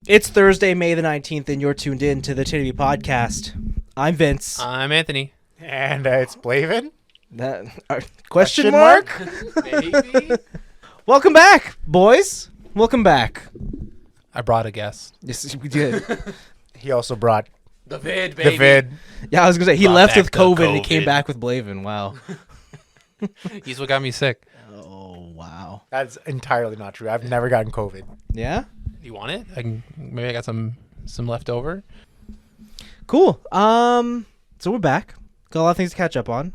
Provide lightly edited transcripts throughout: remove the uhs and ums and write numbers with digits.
It's Thursday, May the 19th, and you're tuned in to the TNIAB podcast. I'm Vince. I'm Anthony. And it's Blaven. Question mark? Maybe. Welcome back, boys. Welcome back. I brought a guest. Yes, we did. He also brought The vid, baby. the vid. Yeah, I was going to say, he Brought left back with the COVID and he came COVID. back with Blaven. Wow. He's what got me sick. Oh, wow. That's entirely not true. I've never gotten COVID. Yeah? You want it? Maybe I got some left over. Cool. So we're back. Got a lot of things to catch up on.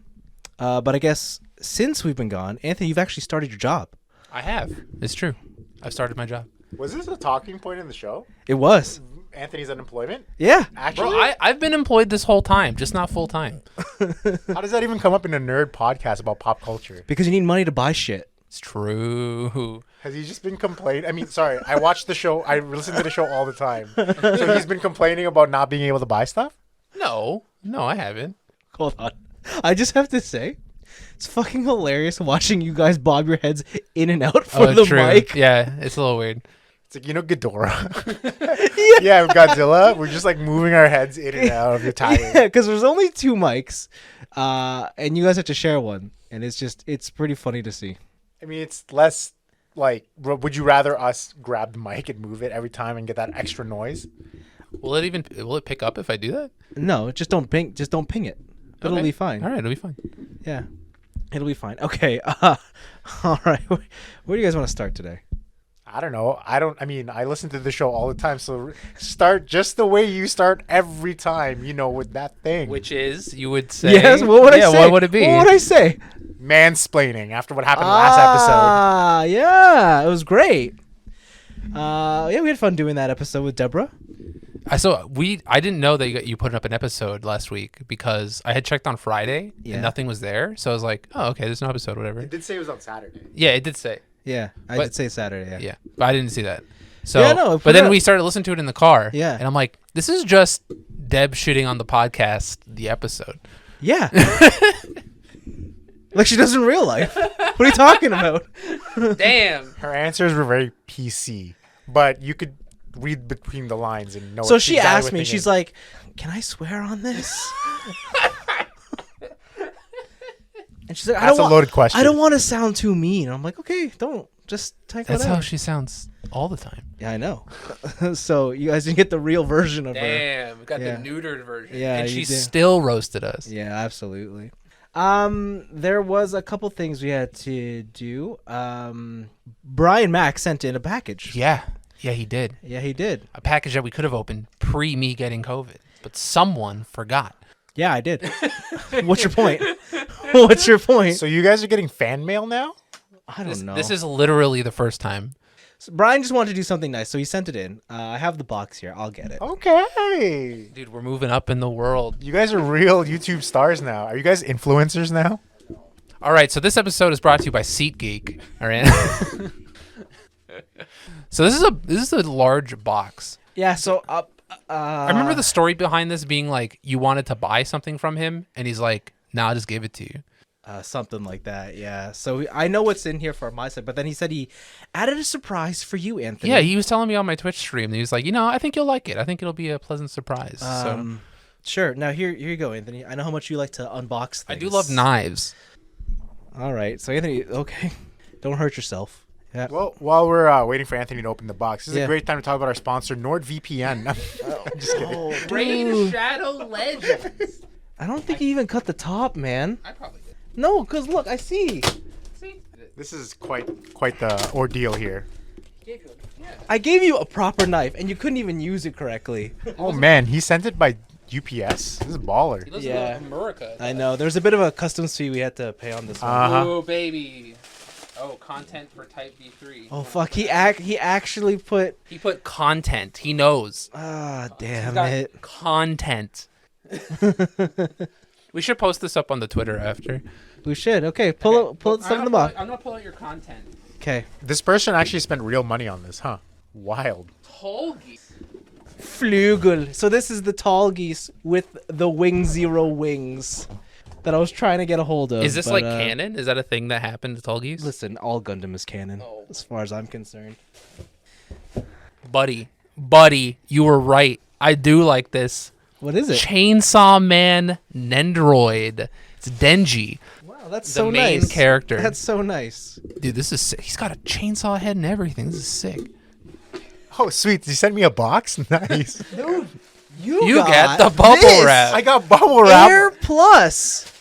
But I guess since we've been gone, Anthony, you've actually started your job. I have. It's true. I've started my job. Was this a talking point in the show? It was. Anthony's unemployment? Yeah. Actually? Bro, I've been employed this whole time, just not full time. How does that even come up in a nerd podcast about pop culture? Because you need money to buy shit. It's true. Has he just been complaining? I mean, sorry, I watch the show. I listen to the show all the time. So he's been complaining about not being able to buy stuff? No, I haven't. Hold on. I just have to say, it's fucking hilarious watching you guys bob your heads in and out for the true. mic. Yeah, it's a little weird. It's like, Ghidorah. Yeah, with Godzilla. We're just like moving our heads in and out of your tire. Yeah, because there's only two mics, and you guys have to share one, and it's pretty funny to see. I mean, it's less like, would you rather us grab the mic and move it every time and get that extra noise? Will it pick up if I do that? No, just don't ping it. It'll Okay. be fine. All right, it'll be fine. Yeah, it'll be fine. Okay. All right. Where do you guys want to start today? I don't know. I mean, I listen to the show all the time. So start just the way you start every time, with that thing. Which is, you would say... Yes. What would I say? What would it be? What would I say? Mansplaining after what happened last episode. Yeah, it was great. Yeah, we had fun doing that episode with Deborah. I didn't know that you put up an episode last week because I had checked on Friday and nothing was there. So I was like, oh, okay, there's no episode, whatever. It did say it was on Saturday. Yeah, it did say. Yeah, I did say Saturday. Yeah. Yeah, but I didn't see that. So, Yeah, no, but then we started listening to it in the car. Yeah. And I'm like, this is just Deb shitting on the podcast, the episode. Yeah. Like she does in real life. What are you talking about? Damn. Her answers were very PC, but you could read between the lines and know. So what she exactly asked what me, they she's mean. like, can I swear on this? And she's like, That's a loaded question. I don't want to sound too mean. I'm like, okay, don't. Just type That's whatever. how she sounds all the time. Yeah, I know. So you guys didn't get the real version of her. Damn, we got Yeah. the neutered version. Yeah, and you she did. still roasted us. Yeah, absolutely. There was a couple things we had to do. Brian Mack sent in a package. Yeah, he did. Yeah, he did. A package that we could have opened pre me getting COVID, but someone forgot. Yeah, I did. What's your point? What's your point? So you guys are getting fan mail now? I don't know. This is literally the first time. So Brian just wanted to do something nice, so he sent it in. I have the box here. I'll get it. Okay. Dude, we're moving up in the world. You guys are real YouTube stars now. Are you guys influencers now? All right, so this episode is brought to you by SeatGeek. All right. So this is a large box. Yeah. So I remember the story behind this being like you wanted to buy something from him, and he's like, "Nah, I'll just give it to you." something like that. Yeah. So I know what's in here for my side, but then he said he added a surprise for you, Anthony. Yeah, he was telling me on my Twitch stream. And he was like, I think you'll like it. I think it'll be a pleasant surprise. Sure. Now here you go, Anthony. I know how much you like to unbox things. I do love knives. All right. So Anthony, okay, don't hurt yourself. Yeah. Well, while we're waiting for Anthony to open the box, this is Yeah. a great time to talk about our sponsor, NordVPN. I'm just kidding. Oh, Raid dude. Shadow Legends. I don't think you even cut the top, man. I probably did. No, because look, I see. See? This is quite the ordeal here. Yeah. I gave you a proper knife, and you couldn't even use it correctly. Oh man, he sent it by UPS. This is baller. He lives Yeah. in America. I know. There's a bit of a customs fee we had to pay on this one. Uh-huh. Oh, baby. Oh, content for Type V3. Oh fuck! He actually put. He put content. He knows. Damn Got it! content. We should post this up on the Twitter after. We should. Okay, pull it stuff in the box. I'm gonna pull out your content. Okay. This person actually spent real money on this, huh? Wild. Tall geese. Flugel. So this is the tall geese with the wing zero wings that I was trying to get a hold of. Is this but, like canon? Is that a thing that happened to tall geese? Listen, all Gundam is canon, Oh. as far as I'm concerned. Buddy, Buddy, you were right. I do like this. What is it? Chainsaw Man Nendroid. It's Denji. Wow, that's The so main nice. character. That's so nice. Dude, this is sick. He's got a chainsaw head and everything. This is sick. Oh, sweet. Did you send me a box? Nice. Dude, You got the bubble this. wrap. I got bubble wrap. Air Plus.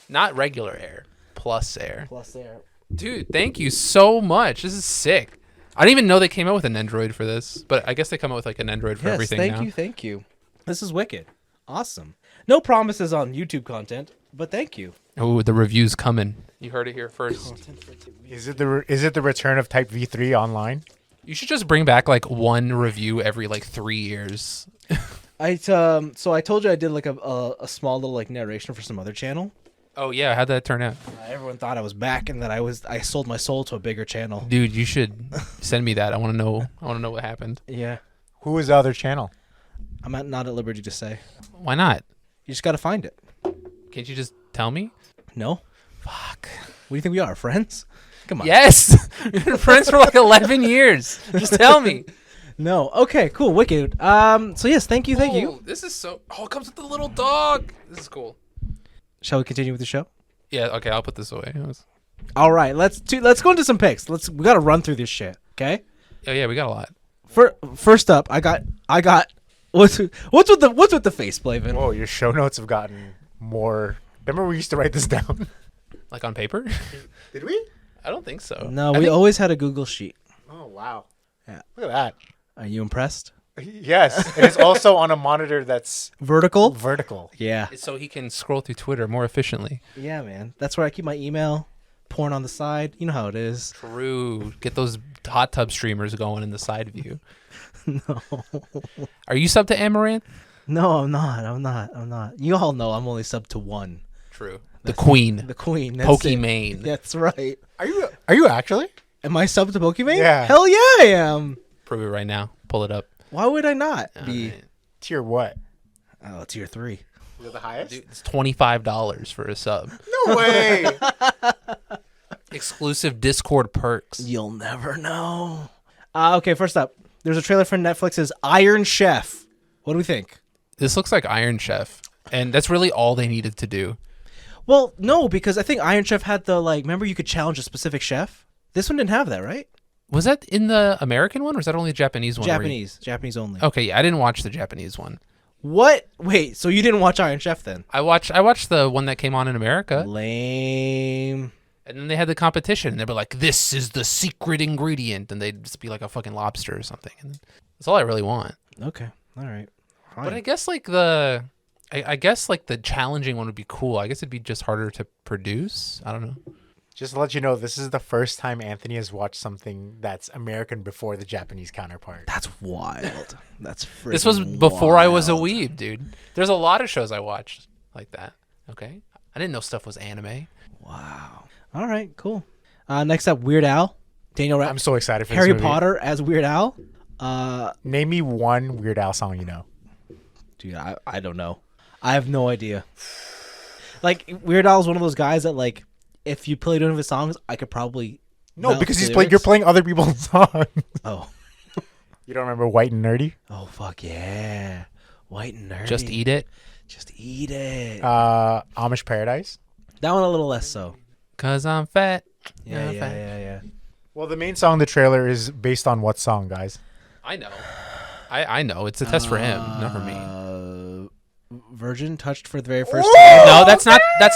Not regular air. Plus air. Plus air. Dude, thank you so much. This is sick. I didn't even know they came out with an Android for this, but I guess they come out with like an Android for Yes, everything thank now. you, thank you. This is wicked. Awesome. No promises on YouTube content, but thank you. Oh, the review's coming. You heard it here first. Is it the return of Type V3 online? You should just bring back like one review every like 3 years. So I told you I did like a small little like narration for some other channel. Oh yeah, how'd that turn out? Everyone thought I was back and that I sold my soul to a bigger channel. Dude, you should send me that. I want to know. I want to know what happened. Yeah. Who was the other channel? I'm not at liberty to say. Why not? You just got to find it. Can't you just tell me? No? Fuck. What do you think we are, friends? Come on. Yes. We've been friends for like 11 years. Just tell me. No. Okay, cool. Wicked. So yes, thank you. Oh, this is so. Oh, it comes with the little dog. This is cool. Shall we continue with the show? Yeah. Okay. I'll put this away. All right, let's go into some picks. We got to run through this shit, okay? Oh yeah, we got a lot. First up, I got what's with the face, Blaven? Whoa, your show notes have gotten more. Remember we used to write this down? Like on paper? Did we? I don't think so. No, I we think- always had a Google sheet. Oh, wow. Yeah. Look at Are you impressed? that. Yes. And it's also on a monitor that's Vertical? vertical. Yeah. So he can scroll through Twitter more efficiently. Yeah, man. That's where I keep my email. Porn on the side. You know how it is. True. Get those hot tub streamers going in the side view. No. Are you sub to Amaranth? No, I'm not. You all know I'm only sub to one. True. The queen. The queen. That's it. Pokimane. That's right. Are you actually? Am I sub to Pokemon? Yeah. Hell yeah, I am. Prove it right now. Pull it up. Why would I not be? Alright. Tier what? Oh, tier 3. Is it the highest? Dude, it's $25 for a sub. No way. Exclusive Discord perks. You'll never know. Okay, first up, there's a trailer for Netflix's Iron Chef. What do we think? This looks like Iron Chef, and that's really all they needed to do. Well, no, because I think Iron Chef had the remember you could challenge a specific chef? This one didn't have that, right? Was that in the American one, or was that only the Japanese one? Japanese only. Okay, yeah, I didn't watch the Japanese one. What? Wait, so you didn't watch Iron Chef then? I watched the one that came on in America, Lame. and then they had the competition, and they were like, "This is the secret ingredient," and they'd just be like a fucking lobster or something. And that's all I really want. Okay, all right. Fine. But I guess I guess like the challenging one would be cool. I guess it'd be just harder to produce. I don't know. Just to let you know, this is the first time Anthony has watched something that's American before the Japanese counterpart. That's wild. That's freaking This was before I was a wild. weeb, dude. There's a lot of shows I watched like that. Okay, I didn't know stuff was anime. Wow. All right, cool. Next up, Weird Al. Daniel I'm so excited for Harry this movie. Potter as Weird Al. Name me one Weird Al song you know. Dude, I don't know. I have no idea. Like, Weird Al is one of those guys that, like, if you played one of his songs, I could probably... No, mouth because the you're lyrics. playing other people's songs. Oh. You don't remember White and Nerdy? Oh, fuck yeah. White and nerdy. Just eat it, Just eat it. Amish Paradise? That one a little less so. 'cause I'm fat. Yeah, I'm yeah, fat. yeah. Well, the main song in the trailer is based on what song, guys? I know. I know. It's a test for him, not for me. Virgin touched for the very first time. No, that's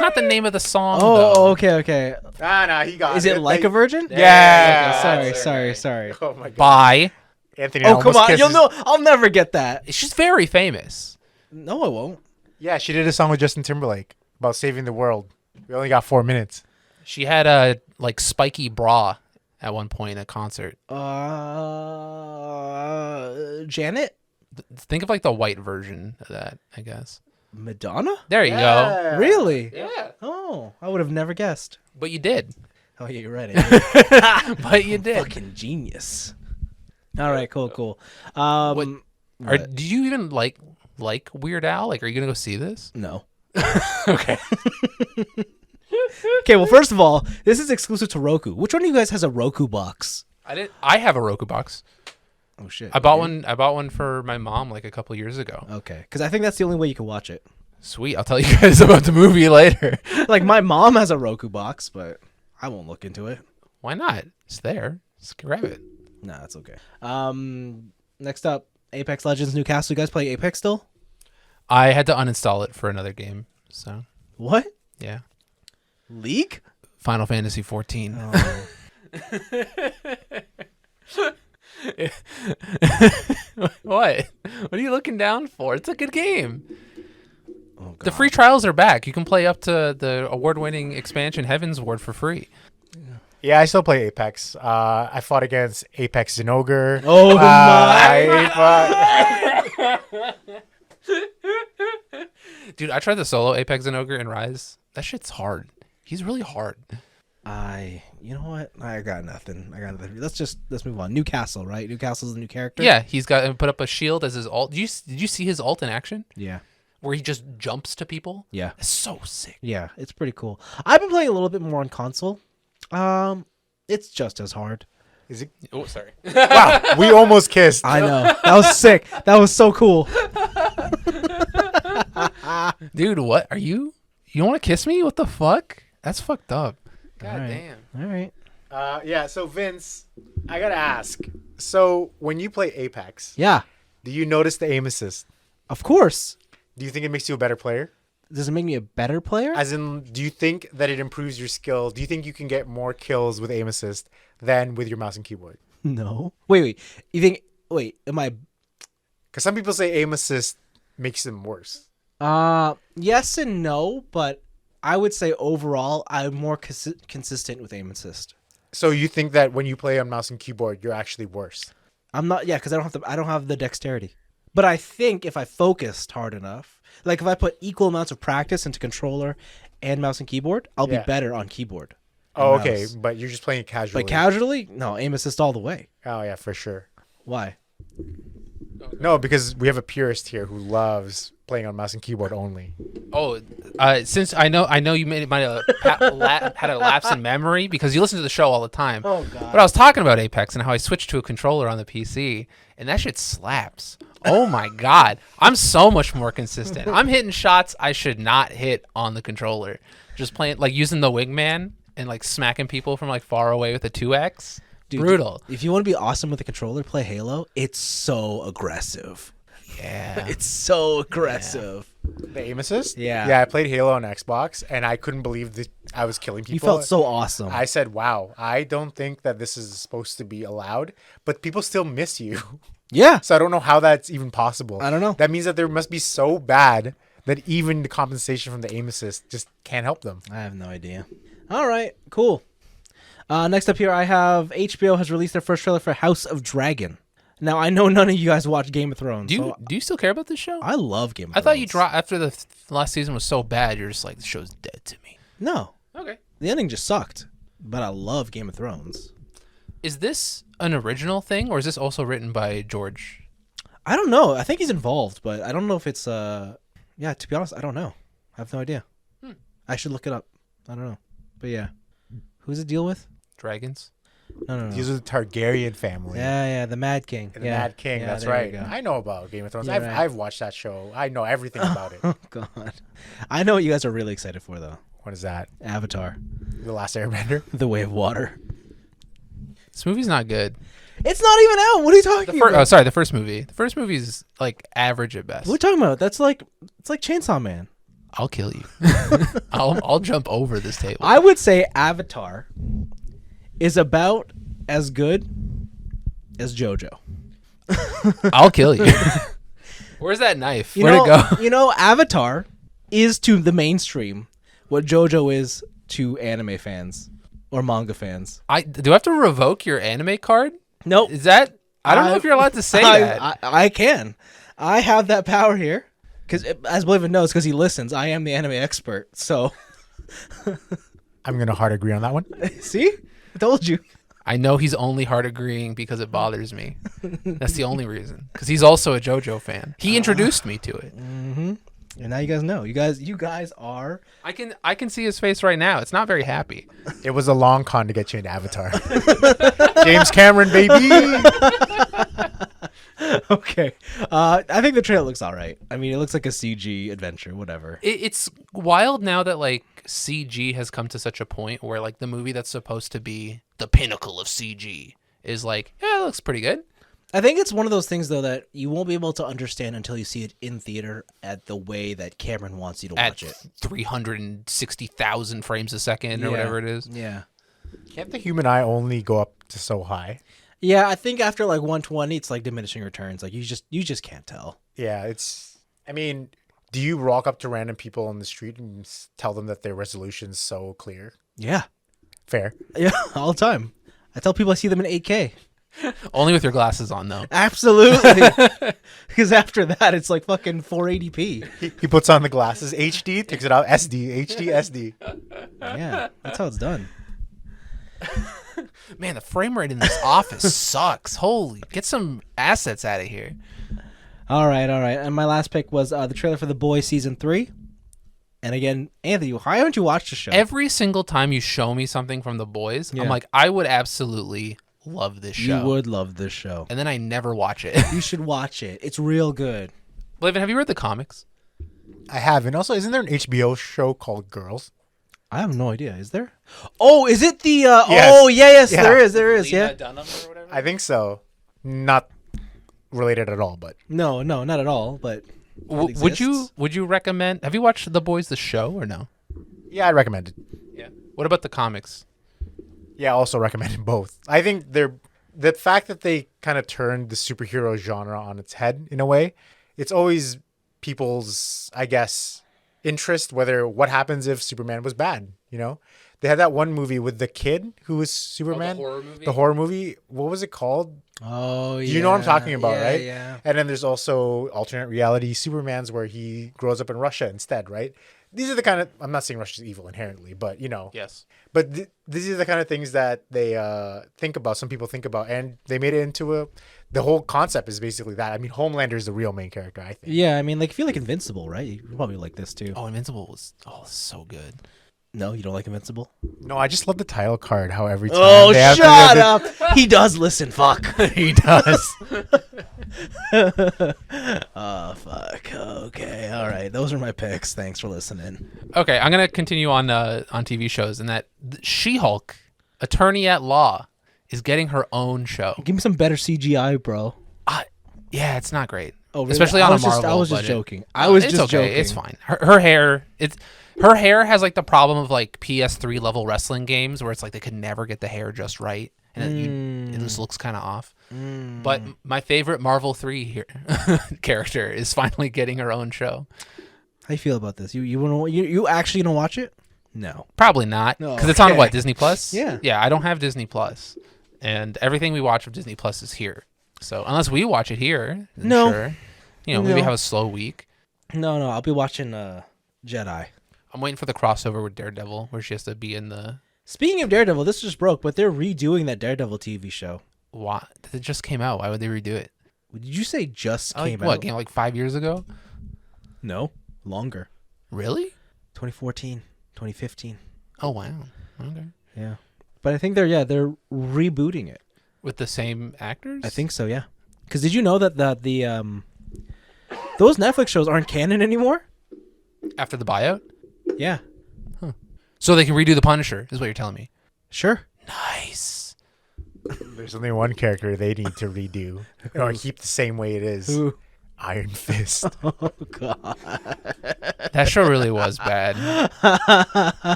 not the name of the song. Oh, though. okay. Nah, he got Is it Like a Virgin? Yeah. Okay, sorry. Oh my god. By. Anthony Oh, come almost on. kisses- You'll know. I'll never get that. She's very famous. No, I won't. Yeah, she did a song with Justin Timberlake about saving the world. We only got 4 minutes. She had a like spiky bra at one point at a concert. Janet? Think of like the white version of that, I guess. Madonna? There you go. Really? Yeah. Oh, I would have never guessed. But you did. Oh, yeah, you're right. But you did. Fucking genius. All right, cool. Did you even like Weird Al? Like, are you gonna go see this? No. Okay. Okay, well, first of all, this is exclusive to Roku. Which one of you guys has a Roku box? I have a Roku box. Oh shit! I bought one. I bought one for my mom like a couple years ago. Okay, because I think that's the only way you can watch it. Sweet. I'll tell you guys about the movie later. Like my mom has a Roku box, but I won't look into it. Why not? It's there. Just grab it. Nah, that's okay. Next up, Apex Legends Newcastle. You guys play Apex still? I had to uninstall it for another game. So What? yeah. League? Final Fantasy 14. Oh. What? What are you looking down for? It's a good game. Oh, The God. free trials are back. You can play up to the award-winning expansion Heaven's Ward for free. Yeah, I still play Apex. I fought against Apex Zenogre. Oh my! Dude, I tried the solo Apex and Ogre and Rise. That shit's hard. He's really hard. You know what? I got nothing. Let's move on. Newcastle, right? Newcastle's the new character. Yeah, he's got put up a shield as his ult. Did you see his ult in action? Yeah. Where he just jumps to people? Yeah. It's so sick. Yeah. It's pretty cool. I've been playing a little bit more on console. It's just as hard. Is it? Oh, sorry. Wow, we almost kissed. I know. That was sick. That was so cool. Dude, what are you? You want to kiss me? What the fuck? That's fucked up. God All right. damn. All right. Yeah. So Vince, I gotta ask. So when you play Apex, Yeah. do you notice the aim assist? Of course. Do you think it makes you a better player? Does it make me a better player? As in, do you think that it improves your skill? Do you think you can get more kills with aim assist than with your mouse and keyboard? No. Wait. You think? Wait. Am I? Because some people say aim assist makes them worse. Yes and no, but I would say overall I'm more consistent with aim assist. So you think that when you play on mouse and keyboard, you're actually worse? I'm not. Yeah, because I don't have the dexterity. But I think if I focused hard enough, like if I put equal amounts of practice into controller and mouse and keyboard, I'll be better on keyboard. Oh, and okay. mouse. But you're just playing it casually. But casually, no, aim assist all the way. Oh, yeah, for sure. Why? No, because we have a purist here who loves playing on mouse and keyboard only. Oh, since I know you might have had a lapse in memory because you listen to the show all the time. Oh God. But I was talking about Apex and how I switched to a controller on the PC, and that shit slaps. Oh my God, I'm so much more consistent. I'm hitting shots I should not hit on the controller. Just playing, like using the wingman and like smacking people from like far away with a 2x. Dude, brutal. If you want to be awesome with the controller, play Halo. It's so aggressive. Yeah. It's so aggressive. The aim assist? Yeah. Yeah, I played Halo on Xbox, and I couldn't believe that I was killing people. You felt so awesome. I said, wow, I don't think that this is supposed to be allowed, but people still miss you. Yeah. So I don't know how that's even possible. I don't know. That means that there must be so bad that even the compensation from the aim assist just can't help them. I have no idea. All right. Cool. Next up here, I have HBO has released their first trailer for House of Dragon. Now, I know none of you guys watch Game of Thrones. Do you still care about this show? I love Game of I Thrones. thought you dropped after the last season was so bad. You're just like, the show's dead to me. No. Okay. The ending just sucked. But I love Game of Thrones. Is this an original thing, or is this also written by George? I don't know. I think he's involved, but I don't know if it's yeah, to be honest, I don't know. I have no idea. I should look it up. I don't know. But yeah. Who's it deal with? Dragons? No. These are the Targaryen family. Yeah, the Mad King. The Mad King, Yeah, that's there right. you go. I know about Game of Thrones. Yeah, I've, right. I've watched that show. I know everything about it. Oh God. I know what you guys are really excited for though. What is that? Avatar. The Last Airbender? The Way of Water. This movie's not good. It's not even out. What are you talking about? Oh, sorry, the first movie. The first movie is like average at best. What are you talking about? It's like Chainsaw Man. I'll kill you. I'll jump over this table. I would say Avatar is about as good as JoJo. I'll kill you. Where's that knife? Where'd it go? You know, Avatar is to the mainstream what JoJo is to anime fans or manga fans. Do I have to revoke your anime card? Nope. Is that? I don't know if you're allowed to say that. I can. I have that power here. Because as Blaven knows, because he listens, I am the anime expert. So, I'm going to hard agree on that one. see? I told you. I know he's only hard agreeing because it bothers me. That's the only reason. Because he's also a JoJo fan. He introduced me to it. Mm-hmm. And now you guys know. You guys are. I can see his face right now. It's not very happy. It was a long con to get you into Avatar. James Cameron, baby. Okay. I think the trailer looks all right. I mean, it looks like a CG adventure, whatever. It's wild now that like CG has come to such a point where like the movie that's supposed to be the pinnacle of CG is like, yeah, it looks pretty good. I think it's one of those things, though, that you won't be able to understand until you see it in theater at the way that Cameron wants you to watch it. 360,000 frames a second or whatever it is. Yeah. Can't the human eye only go up to so high? Yeah, I think after like 120, it's like diminishing returns. Like you just can't tell. Yeah, it's. I mean, do you walk up to random people on the street and tell them that their resolution's so clear? Yeah. Fair. Yeah, all the time. I tell people I see them in 8K. Only with your glasses on, though. Absolutely. Because after that, it's like fucking 480p. He puts on the glasses, HD, takes it out, SD, HD, SD. Yeah, that's how it's done. Man, the frame rate in this office sucks. Holy, get some assets out of here. All right. And my last pick was the trailer for The Boys Season 3. And again, Anthony, why haven't you watched the show? Every single time you show me something from The Boys, I'm like, I would absolutely love this show. You would love this show. And then I never watch it. You should watch it. It's real good. Blaven, have you read the comics? I have. And also, isn't there an HBO show called Girls? I have no idea. Is there? Oh, is it the... Yes. Oh, yes, Yeah. there is. Yeah. Dunham or whatever? I think so. Not related at all, but... No, not at all, but... Would you recommend... Have you watched The Boys, the show, or no? Yeah, I'd recommend it. Yeah. What about the comics? Yeah, also recommend both. I think the fact that they kind of turned the superhero genre on its head in a way, it's always people's, I guess, interest, what happens if Superman was bad, you know? They had that one movie with the kid who was Superman. the horror movie? The horror movie. What was it called? Oh, yeah. You know what I'm talking about, right? Yeah. And then there's also alternate reality Supermans where he grows up in Russia instead, right? These are the kind of, I'm not saying Russia's evil inherently, but you know. Yes. But these are the kind of things that they think about, some people think about, and they made it into the whole concept is basically that. I mean, Homelander is the real main character, I think. Yeah, I mean, like, if you like Invincible, right? You probably like this, too. Oh, Invincible was so good. No, you don't like Invincible? No, I just love the title card, how every time Oh, they have shut up! He does listen, fuck. He does. Oh, fuck. Okay, all right. Those are my picks. Thanks for listening. Okay, I'm going to continue on TV shows, and that She-Hulk, attorney at law, is getting her own show. Give me some better CGI, bro. Yeah, it's not great. Oh, really? Especially on a Marvel I was just budget. joking. I was it's just okay. joking. It's fine. Her hair, her hair has like the problem of like PS3 level wrestling games where it's like they could never get the hair just right, and it just looks kind of off. But my favorite Marvel 3 character is finally getting her own show. How you feel about this? You actually gonna watch it? No. Probably not, No, because it's on okay. what, Disney Plus? Yeah. Yeah, I don't have Disney Plus, and everything we watch of Disney Plus is here. So unless we watch it here, then No. sure. Maybe No. have a slow week. No, I'll be watching Jedi. I'm waiting for the crossover with Daredevil, where she has to be in the. Speaking of Daredevil, this just broke, but they're redoing that Daredevil TV show. What? It just came out. Why would they redo it? Did you say just Like, came out? what? Came out like 5 years ago? No, longer. Really? 2014, 2015. Oh wow. Okay. Yeah, but I think they're rebooting it. With the same actors? I think so. Yeah. Because did you know that the those Netflix shows aren't canon anymore? After the buyout? Yeah. So they can redo the Punisher, is what you're telling me. Sure. Nice. There's only one character they need to redo or keep the same way it is. Who? Iron Fist. Oh God. That show really was bad.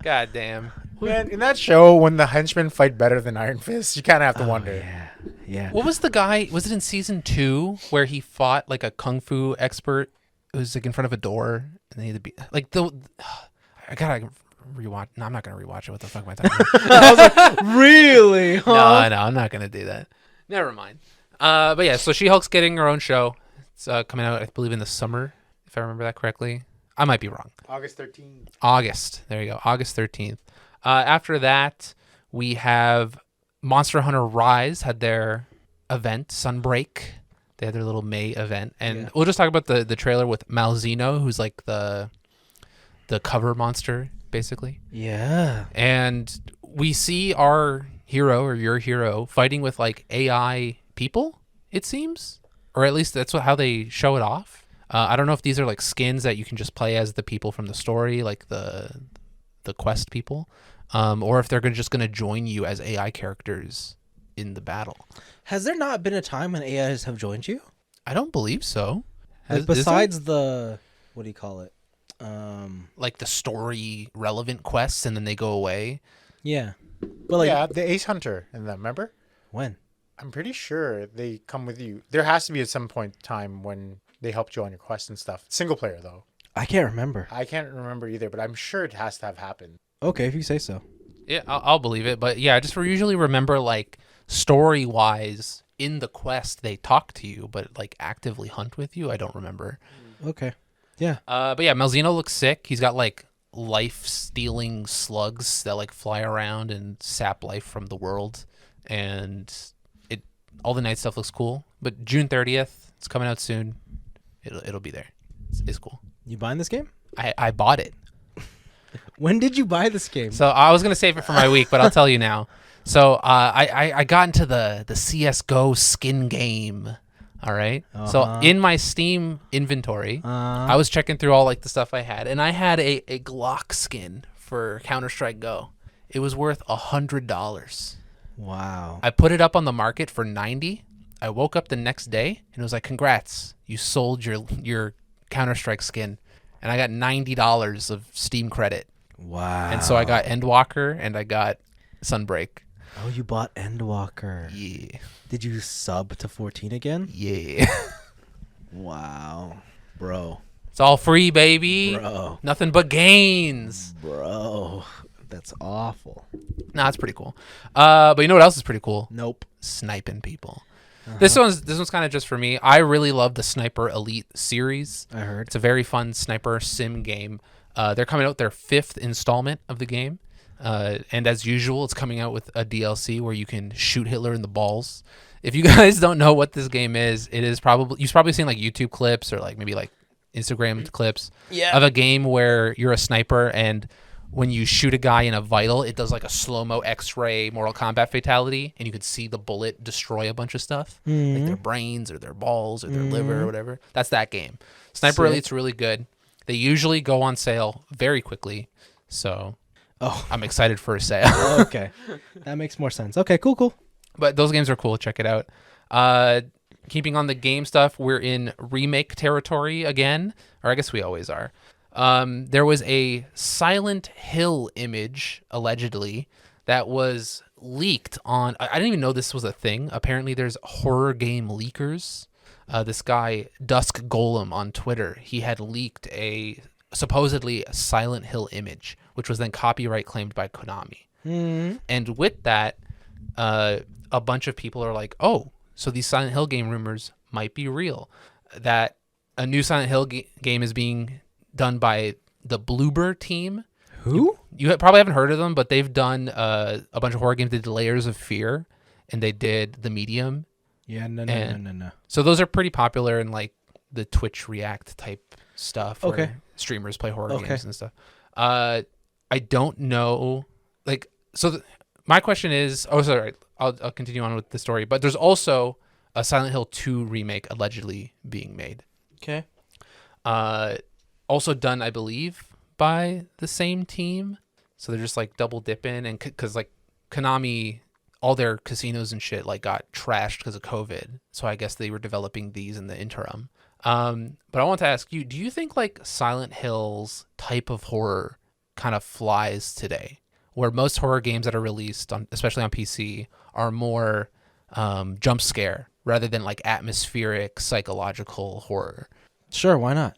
God damn. Man, in that show, when the henchmen fight better than Iron Fist, you kind of have to wonder. Yeah. What was the guy? Was it in season 2 where he fought like a kung fu expert who was like in front of a door and they had to be like the. I gotta rewatch. No, I'm not gonna rewatch it. What the fuck am I talking about? I was like, really? Huh? No, I'm not gonna do that. Never mind. But yeah, so She-Hulk's getting her own show. It's coming out, I believe, in the summer, if I remember that correctly. I might be wrong. August 13th. August. There you go. August 13th. After that, we have Monster Hunter Rise had their event, Sunbreak. They had their little May event. And we'll just talk about the trailer with Malzeno, who's like the cover monster, basically. Yeah. And we see our hero or your hero fighting with like AI people. it seems, or at least that's how they show it off. I don't know if these are like skins that you can just play as the people from the story, like the quest people, or if they're just going to join you as AI characters in the battle. Has there not been a time when AIs have joined you? I don't believe so. Like besides the, what do you call it? Like the story relevant quests, and then they go away. Yeah. But like, yeah, the Ace Hunter and them, remember? when? I'm pretty sure they come with you. There has to be at some point in time when they helped you on your quest and stuff. Single player, though. I can't remember. I can't remember either, but I'm sure it has to have happened. Okay, if you say so. Yeah, I'll believe it. But yeah, I just usually remember like story wise in the quest they talk to you, but like actively hunt with you, I don't remember. Okay. Yeah. But yeah, Malzeno looks sick. He's got like life-stealing slugs that like fly around and sap life from the world, and all the night stuff looks cool. But June 30th, it's coming out soon. It'll be there. It's cool. You buying this game? I bought it. When did you buy this game? So I was gonna save it for my week, but I'll tell you now. So I got into the CS:GO skin game. All right. So in my Steam inventory, I was checking through all like the stuff I had, and I had a Glock skin for Counter-Strike Go. It was worth $100. Wow. I put it up on the market for $90. I woke up the next day and it was like, "Congrats, you sold your Counter-Strike skin," and I got $90 of Steam credit. Wow. And so I got Endwalker and I got Sunbreak. Oh, you bought Endwalker. Yeah. Did you sub to 14 again? Yeah. Wow. Bro. It's all free, baby. Bro. Nothing but gains. Bro. That's awful. Nah, it's pretty cool. But you know what else is pretty cool? Nope. Sniping people. This one's kind of just for me. I really love the Sniper Elite series. I heard. It's a very fun sniper sim game. They're coming out with their 5th installment of the game. And as usual, it's coming out with a DLC where you can shoot Hitler in the balls. If you guys don't know what this game is, you've probably seen like YouTube clips or like maybe like Instagram clips of a game where you're a sniper, and when you shoot a guy in a vital, it does like a slow-mo X-ray Mortal Kombat fatality, and you could see the bullet destroy a bunch of stuff, like their brains or their balls or their liver or whatever. That's that game. Sniper Elite's really good. They usually go on sale very quickly, so I'm excited for a sale. Okay. That makes more sense. Okay, cool. But those games are cool. Check it out. Keeping on the game stuff, we're in remake territory again, or I guess we always are. There was a Silent Hill image, allegedly, that was leaked on... I didn't even know this was a thing. Apparently, there's horror game leakers. This guy, Dusk Golem, on Twitter, he had leaked supposedly a Silent Hill image, which was then copyright claimed by Konami. And with that, a bunch of people are like, oh, so these Silent Hill game rumors might be real. That a new Silent Hill game is being done by the Bloober team. Who? You probably haven't heard of them, but they've done a bunch of horror games. They did Layers of Fear, and they did The Medium. Yeah, no. So those are pretty popular in like the Twitch React type stuff. Okay. Where streamers play horror games and stuff. I don't know. Like, so my question is, sorry, I'll continue on with the story, but there's also a Silent Hill 2 remake allegedly being made. Okay. Also done, I believe, by the same team. So they're just like double dipping, and because like Konami, all their casinos and shit like got trashed because of COVID. So I guess they were developing these in the interim. But I want to ask you, do you think like Silent Hill's type of horror kind of flies today, where most horror games that are released on, especially on PC, are more jump scare rather than like atmospheric psychological horror? Sure, why not?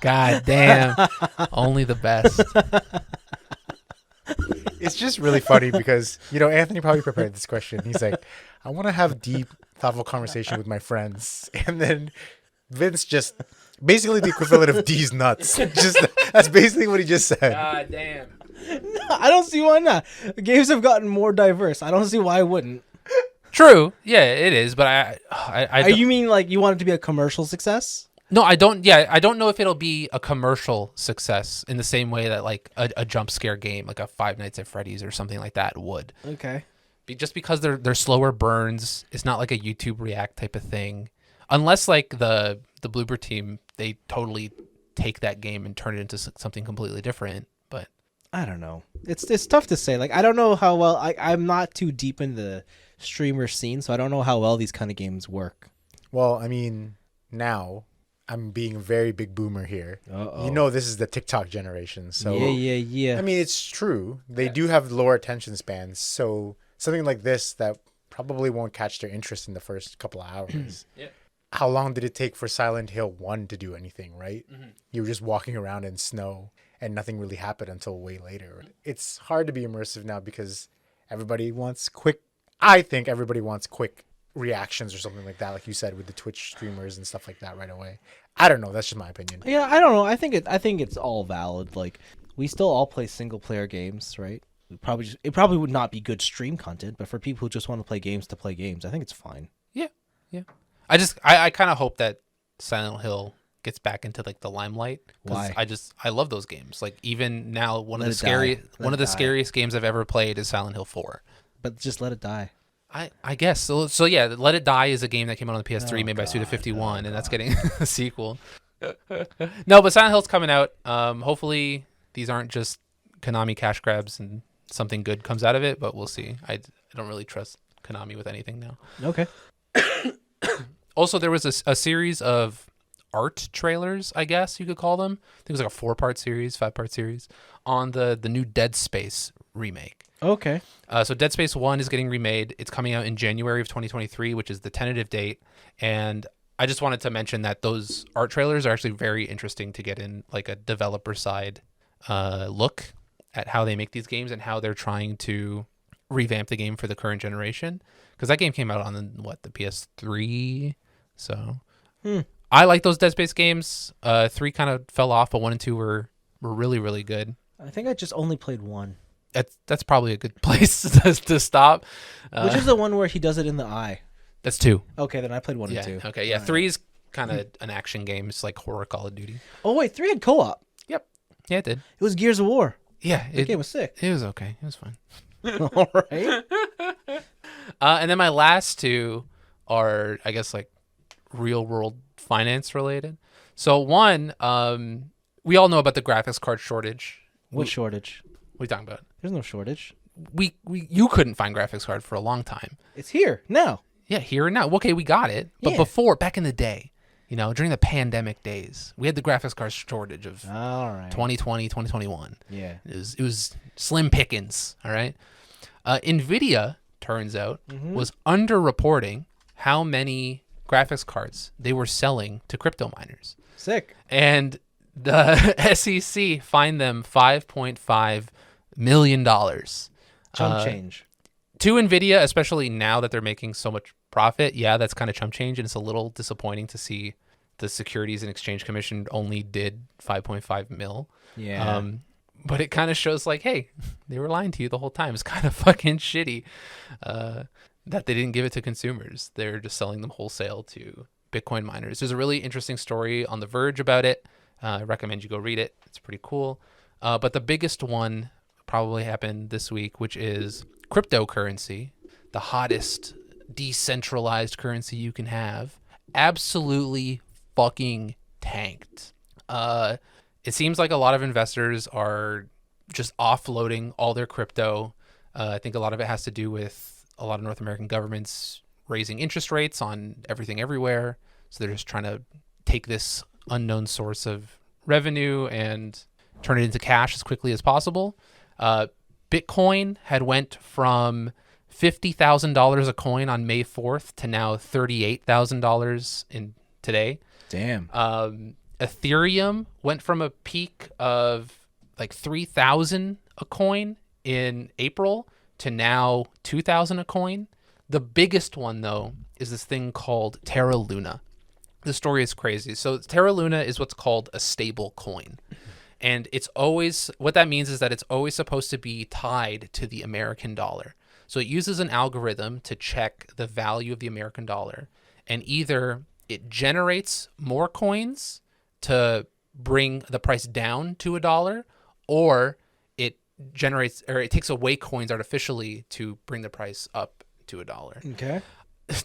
God damn. Only the best. It's just really funny because, Anthony probably prepared this question. He's like, I want to have deep, thoughtful conversation with my friends. And then Vince just, basically the equivalent of D's nuts. That's basically what he just said. God damn. No, I don't see why not. Games have gotten more diverse. I don't see why I wouldn't. True. Yeah, it is. But I you mean like you want it to be a commercial success? No, I don't. Yeah, I don't know if it'll be a commercial success in the same way that like a jump scare game, like a Five Nights at Freddy's or something like that would. Okay. just because they're slower burns. It's not like a YouTube React type of thing, unless like the Bloober team, they totally take that game and turn it into something completely different. But I don't know. It's tough to say. Like, I don't know how well I'm not too deep in the streamer scene, so I don't know how well these kind of games work. Well, I mean, now I'm being a very big boomer here. Uh-oh. You know, this is the TikTok generation. So Yeah. I mean, it's true. They do have lower attention spans. So something like this that probably won't catch their interest in the first couple of hours. Yeah. How long did it take for Silent Hill 1 to do anything, right? Mm-hmm. You were just walking around in snow and nothing really happened until way later. It's hard to be immersive now because everybody wants quick. I think everybody wants quick reactions or something like that, like you said, with the Twitch streamers and stuff like that right away. I don't know. That's just my opinion. Yeah, I don't know. I think it's all valid. Like, we still all play single player games, right? It probably would not be good stream content, but for people who just want to play games, I think it's fine. Yeah. I kind of hope that Silent Hill gets back into like the limelight. Why? I love those games. Like even now, one Let of it the die. scariest games I've ever played is Silent Hill 4. But just let it die. I guess so. Yeah, Let It Die is a game that came out on the PS3 made by God. Suda51, and that's getting a sequel. No, but Silent Hill's coming out. Hopefully these aren't just Konami cash grabs and something good comes out of it, but we'll see. I don't really trust Konami with anything now. Okay. Also, there was a series of art trailers, I guess you could call them. I think it was like a 5-part series on the new Dead Space remake. Okay. So Dead Space 1 is getting remade. It's coming out in January of 2023, which is the tentative date. And I just wanted to mention that those art trailers are actually very interesting to get in like a developer side look at how they make these games and how they're trying to revamp the game for the current generation. Because that game came out on the PS3. So I like those Dead Space games. 3 kind of fell off, but 1 and 2 were really, really good. I think I just only played 1. That's probably a good place to stop. Which is the one where he does it in the eye? That's 2. Okay, then I played 1 Yeah. and 2. Okay. Yeah. 3 is kind of an action game. It's like horror Call of Duty. Oh wait, 3 had co-op. Yep. Yeah, it did. It was Gears of War. Yeah. The game was sick. It was okay. It was fine. All right. And then my last 2 are, I guess, like real world finance related. So one, we all know about the graphics card shortage. What shortage? What are you talking about? There's no shortage. You couldn't find graphics card for a long time. It's here now. Yeah, here and now. Okay, we got it. But Yeah. before, back in the day, during the pandemic days, we had the graphics card shortage of All right. 2020, 2021. Yeah. It was slim pickings, all right? NVIDIA, turns out, was underreporting how many graphics cards they were selling to crypto miners. Sick. And the SEC fined them $5.5 million. Chump change. To NVIDIA, especially now that they're making so much profit, yeah, that's kind of chump change, and it's a little disappointing to see the Securities and Exchange Commission only did 5.5 mil. Yeah. But it kind of shows like, hey, they were lying to you the whole time. It's kind of fucking shitty that they didn't give it to consumers. They're just selling them wholesale to Bitcoin miners. There's a really interesting story on The Verge about it. I recommend you go read it. It's pretty cool. But the biggest one probably happened this week, which is cryptocurrency, the hottest decentralized currency you can have, absolutely fucking tanked. It seems like a lot of investors are just offloading all their crypto. I think a lot of it has to do with a lot of North American governments raising interest rates on everything everywhere. So they're just trying to take this unknown source of revenue and turn it into cash as quickly as possible. Bitcoin had went from $50,000 a coin on May 4th to now $38,000 in today. Damn. Ethereum went from a peak of like 3,000 a coin in April to now 2,000 a coin. The biggest one, though, is this thing called Terra Luna. The story is crazy. So Terra Luna is what's called a stable coin. And it's always, what that means is that it's always supposed to be tied to the American dollar. So it uses an algorithm to check the value of the American dollar. And either it generates more coins to bring the price down to $1, or it generates, or it takes away coins artificially to bring the price up to $1. Okay.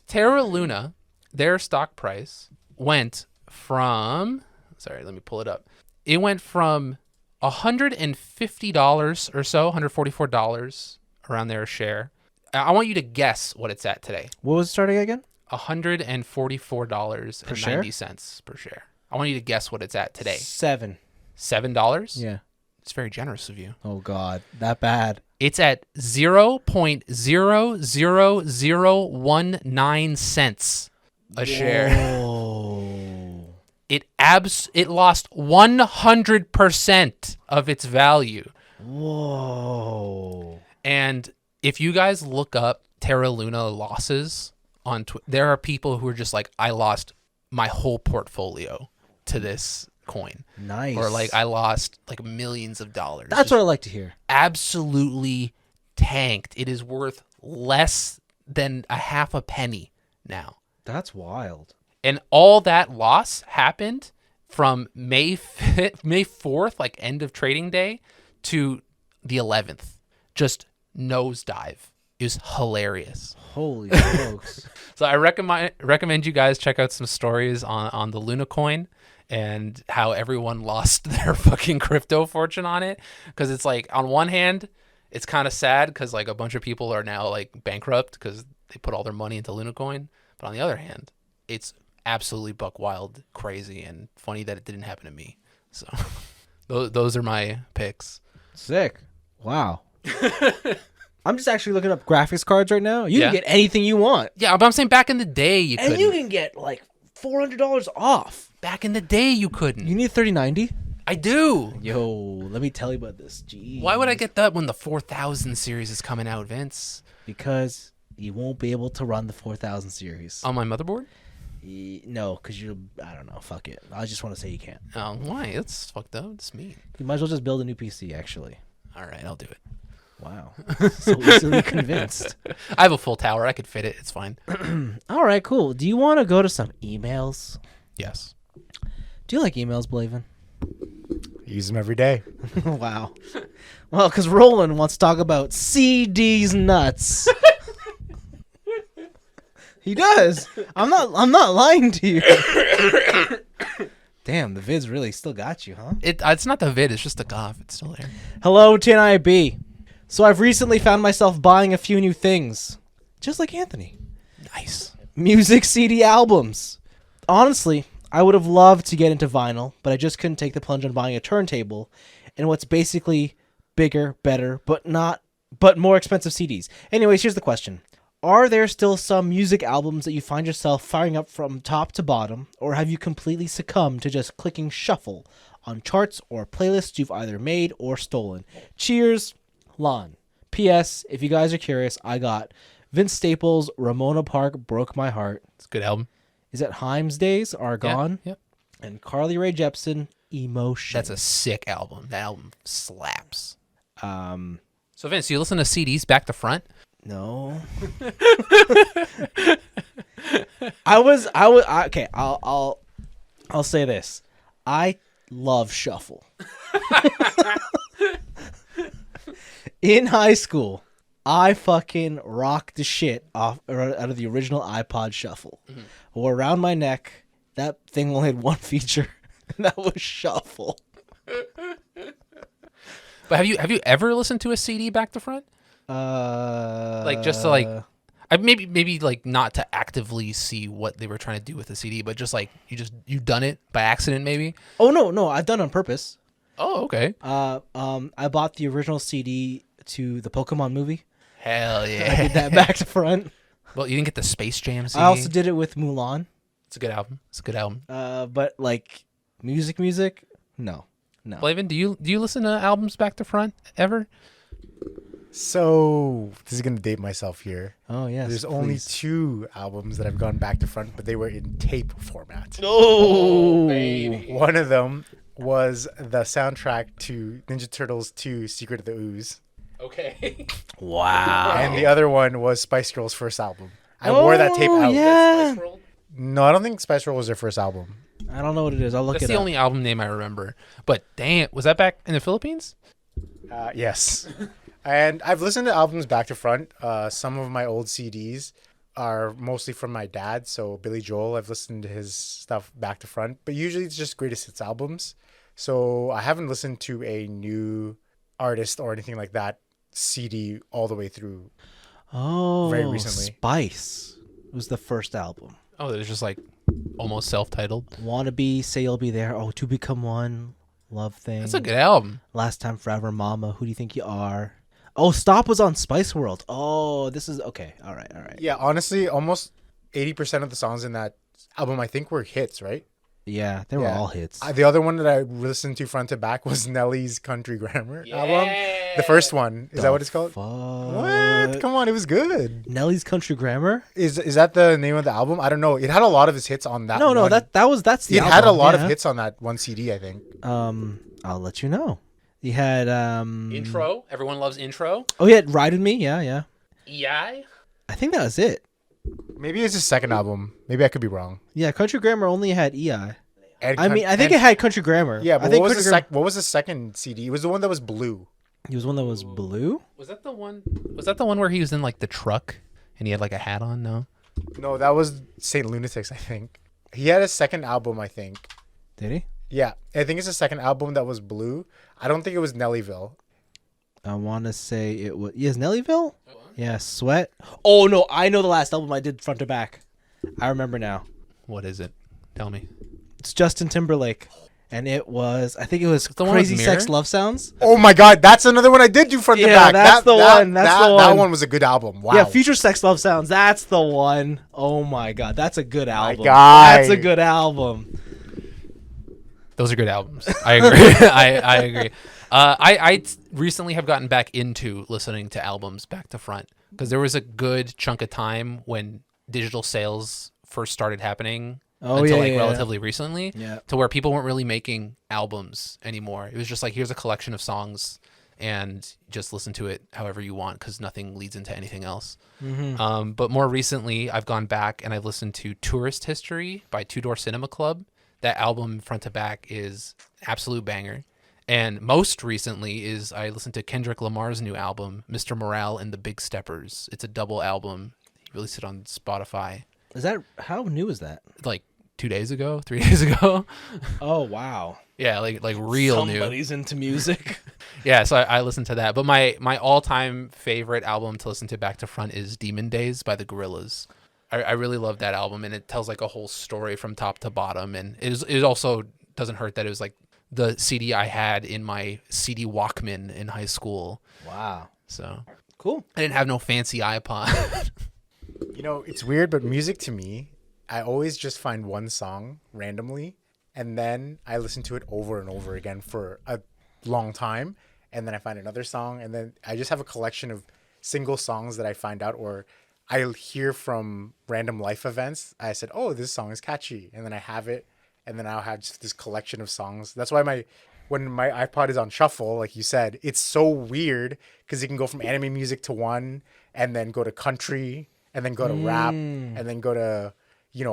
Terra Luna, their stock price went from, sorry, let me pull it up. It went from $150 or so, $144 around there a share. I want you to guess what it's at today. What was it starting again? $144.90 per share. I want you to guess what it's at today. $7. $7? Yeah. It's very generous of you. Oh God, that bad. It's at 0.00019 a share. Oh. It lost 100% of its value. Whoa. And if you guys look up Terra Luna losses on Twitter, there are people who are just like, I lost my whole portfolio to this coin. Nice. Or like, I lost like millions of dollars. That's what I like to hear. Absolutely tanked. It is worth less than a half a penny now. That's wild. And all that loss happened from May 4th, like end of trading day, to the 11th. Just nosedive. It was hilarious. Holy smokes. So I recommend you guys check out some stories on the Luna coin and how everyone lost their fucking crypto fortune on it. Because it's like, on one hand, it's kind of sad because like a bunch of people are now like bankrupt because they put all their money into Luna coin. But on the other hand, it's absolutely buck wild, crazy, and funny that it didn't happen to me. So those are my picks. Sick. Wow. I'm just actually looking up graphics cards right now. You Yeah. can get anything you want. Yeah, but I'm saying back in the day you And couldn't. you can get like $400 off. Back in the day you couldn't. You need 3090? I do. Yo, let me tell you about this. Jeez. Why would I get that when the 4000 series is coming out, Vince? Because you won't be able to run the 4000 series. On my motherboard? No, because I don't know. Fuck it. I just want to say you can't. Oh, why? That's fucked up. That's mean. You might as well just build a new PC, actually. All right, I'll do it. Wow. So easily convinced. I have a full tower. I could fit it. It's fine. All right, cool. Do you want to go to some emails? Yes. Do you like emails, Blaven? Use them every day. Wow. Well, because Roland wants to talk about CD's nuts. He does. I'm not lying to you. Damn, the vid's really still got you, huh? It's not the vid. It's just the cough. It's still there. Hello, TNIAB. So I've recently found myself buying a few new things, just like Anthony. Nice. Music CD albums. Honestly, I would have loved to get into vinyl, but I just couldn't take the plunge on buying a turntable and what's basically bigger, better, but more expensive CDs. Anyways, here's the question. Are there still some music albums that you find yourself firing up from top to bottom, or have you completely succumbed to just clicking shuffle on charts or playlists you've either made or stolen? Cheers, Lon. P.S. If you guys are curious, I got Vince Staples' Ramona Park Broke My Heart. It's a good album. Is that Haim's Days Are Gone? Yep. And Carly Rae Jepsen, Emotion. That's a sick album. That album slaps. So So Vince, you listen to CDs back to front? no. Okay, I'll say this. I love shuffle. In high school, I fucking rocked the shit out of the original iPod Shuffle. Mm-hmm. Or around my neck, that thing only had one feature, and that was shuffle. But have you ever listened to a CD back to front? Like just to like, maybe like not to actively see what they were trying to do with the CD, but just like you've done it by accident maybe. Oh no, I've done it on purpose. Oh, okay. I bought the original CD to the Pokemon movie. Hell yeah. I did that back to front. Well, you didn't get the Space Jam CD. I also did it with Mulan. It's a good album. But like music, no. Blaven, do you listen to albums back to front ever? So this is gonna date myself here. Oh yes. There's only 2 albums that I've gone back to front, but they were in tape format. Oh, baby. One of them was the soundtrack to Ninja Turtles 2: Secret of the Ooze. Okay. Wow. And the other one was Spice Girls' first album. I wore that tape out. Yeah. No, I don't think Spice Girls was their first album. I don't know what it is. I'll look That's it the up. only album name I remember. But dang it, was that back in the Philippines? Yes. And I've listened to albums back to front. Some of my old CDs are mostly from my dad. So Billy Joel, I've listened to his stuff back to front. But usually it's just greatest hits albums. So I haven't listened to a new artist or anything like that CD all the way through. Oh, Very recently. Spice was the first album. Oh, it was just like almost self-titled. Wannabe, Say You'll Be There. Oh, To Become One. Love Thing. That's a good album. Last Time Forever, Mama. Who Do You Think You Are? Oh, Stop was on Spice World. Oh, this is okay. All right. Yeah, honestly, almost 80% of the songs in that album, I think, were hits, right? Yeah, they were all hits. The other one that I listened to front to back was Nelly's Country Grammar album. The first one. Is that what it's called? What? Come on, it was good. Nelly's Country Grammar? Is that the name of the album? I don't know. It had a lot of his hits on that. No, one. that's the It album. had a lot of hits on that one CD, I think. I'll let you know. You had Intro. Everyone loves Intro. Oh, yeah, Ride With Me. Yeah. EI. I think that was it. Maybe it's his second album. Maybe I could be wrong. Yeah, Country Grammar only had EI. And I think it had Country Grammar. Yeah, but I think what was the second CD? It was the one that was blue. It was one that was blue. Was that the one? Was that the one where he was in like the truck and he had like a hat on? No, that was Saint Lunatics, I think. He had a second album, I think. Did he? Yeah, I think it's a second album that was blue. I don't think it was Nellyville. I want to say it was. Yes, Nellyville? Yeah, Sweat. Oh, no. I know the last album I did front to back. I remember now. What is it? Tell me. It's Justin Timberlake. And it was, I think it was the one with Crazy Mirror? Sex Love Sounds. Oh my God, that's another one I did do front to Yeah, back. that's the one. That's the That one. one was a good album. Wow. Yeah, Future Sex Love Sounds. That's the one. Oh my God. That's a good album. God. That's a good album. Those are good albums. I agree. I agree. I recently have gotten back into listening to albums back to front because there was a good chunk of time when digital sales first started happening relatively recently to where people weren't really making albums anymore. It was just like, here's a collection of songs and just listen to it however you want because nothing leads into anything else. Mm-hmm. But more recently, I've gone back and I've listened to Tourist History by Two Door Cinema Club. That album front to back is absolute banger. And most recently is I listened to Kendrick Lamar's new album, Mr. Morale and the Big Steppers. It's a double album. He released it on Spotify. How new is that? Like 3 days ago. Oh, wow. Yeah, like real new. Somebody's into music. Yeah, so I listened to that. But my all-time favorite album to listen to back to front is Demon Days by the Gorillaz. I really love that album, and it tells like a whole story from top to bottom. And it also doesn't hurt that it was like the CD I had in my CD Walkman in high school. Wow. So Cool. I didn't have no fancy iPod. It's weird, but music to me, I always just find one song randomly, and then I listen to it over and over again for a long time, and then I find another song, and then I just have a collection of single songs that I find out or I'll hear from random life events. I said, oh, this song is catchy. And then I have it. And then I'll have just this collection of songs. That's why when my iPod is on shuffle, like you said, it's so weird because you can go from anime music to one and then go to country and then go to rap and then go to,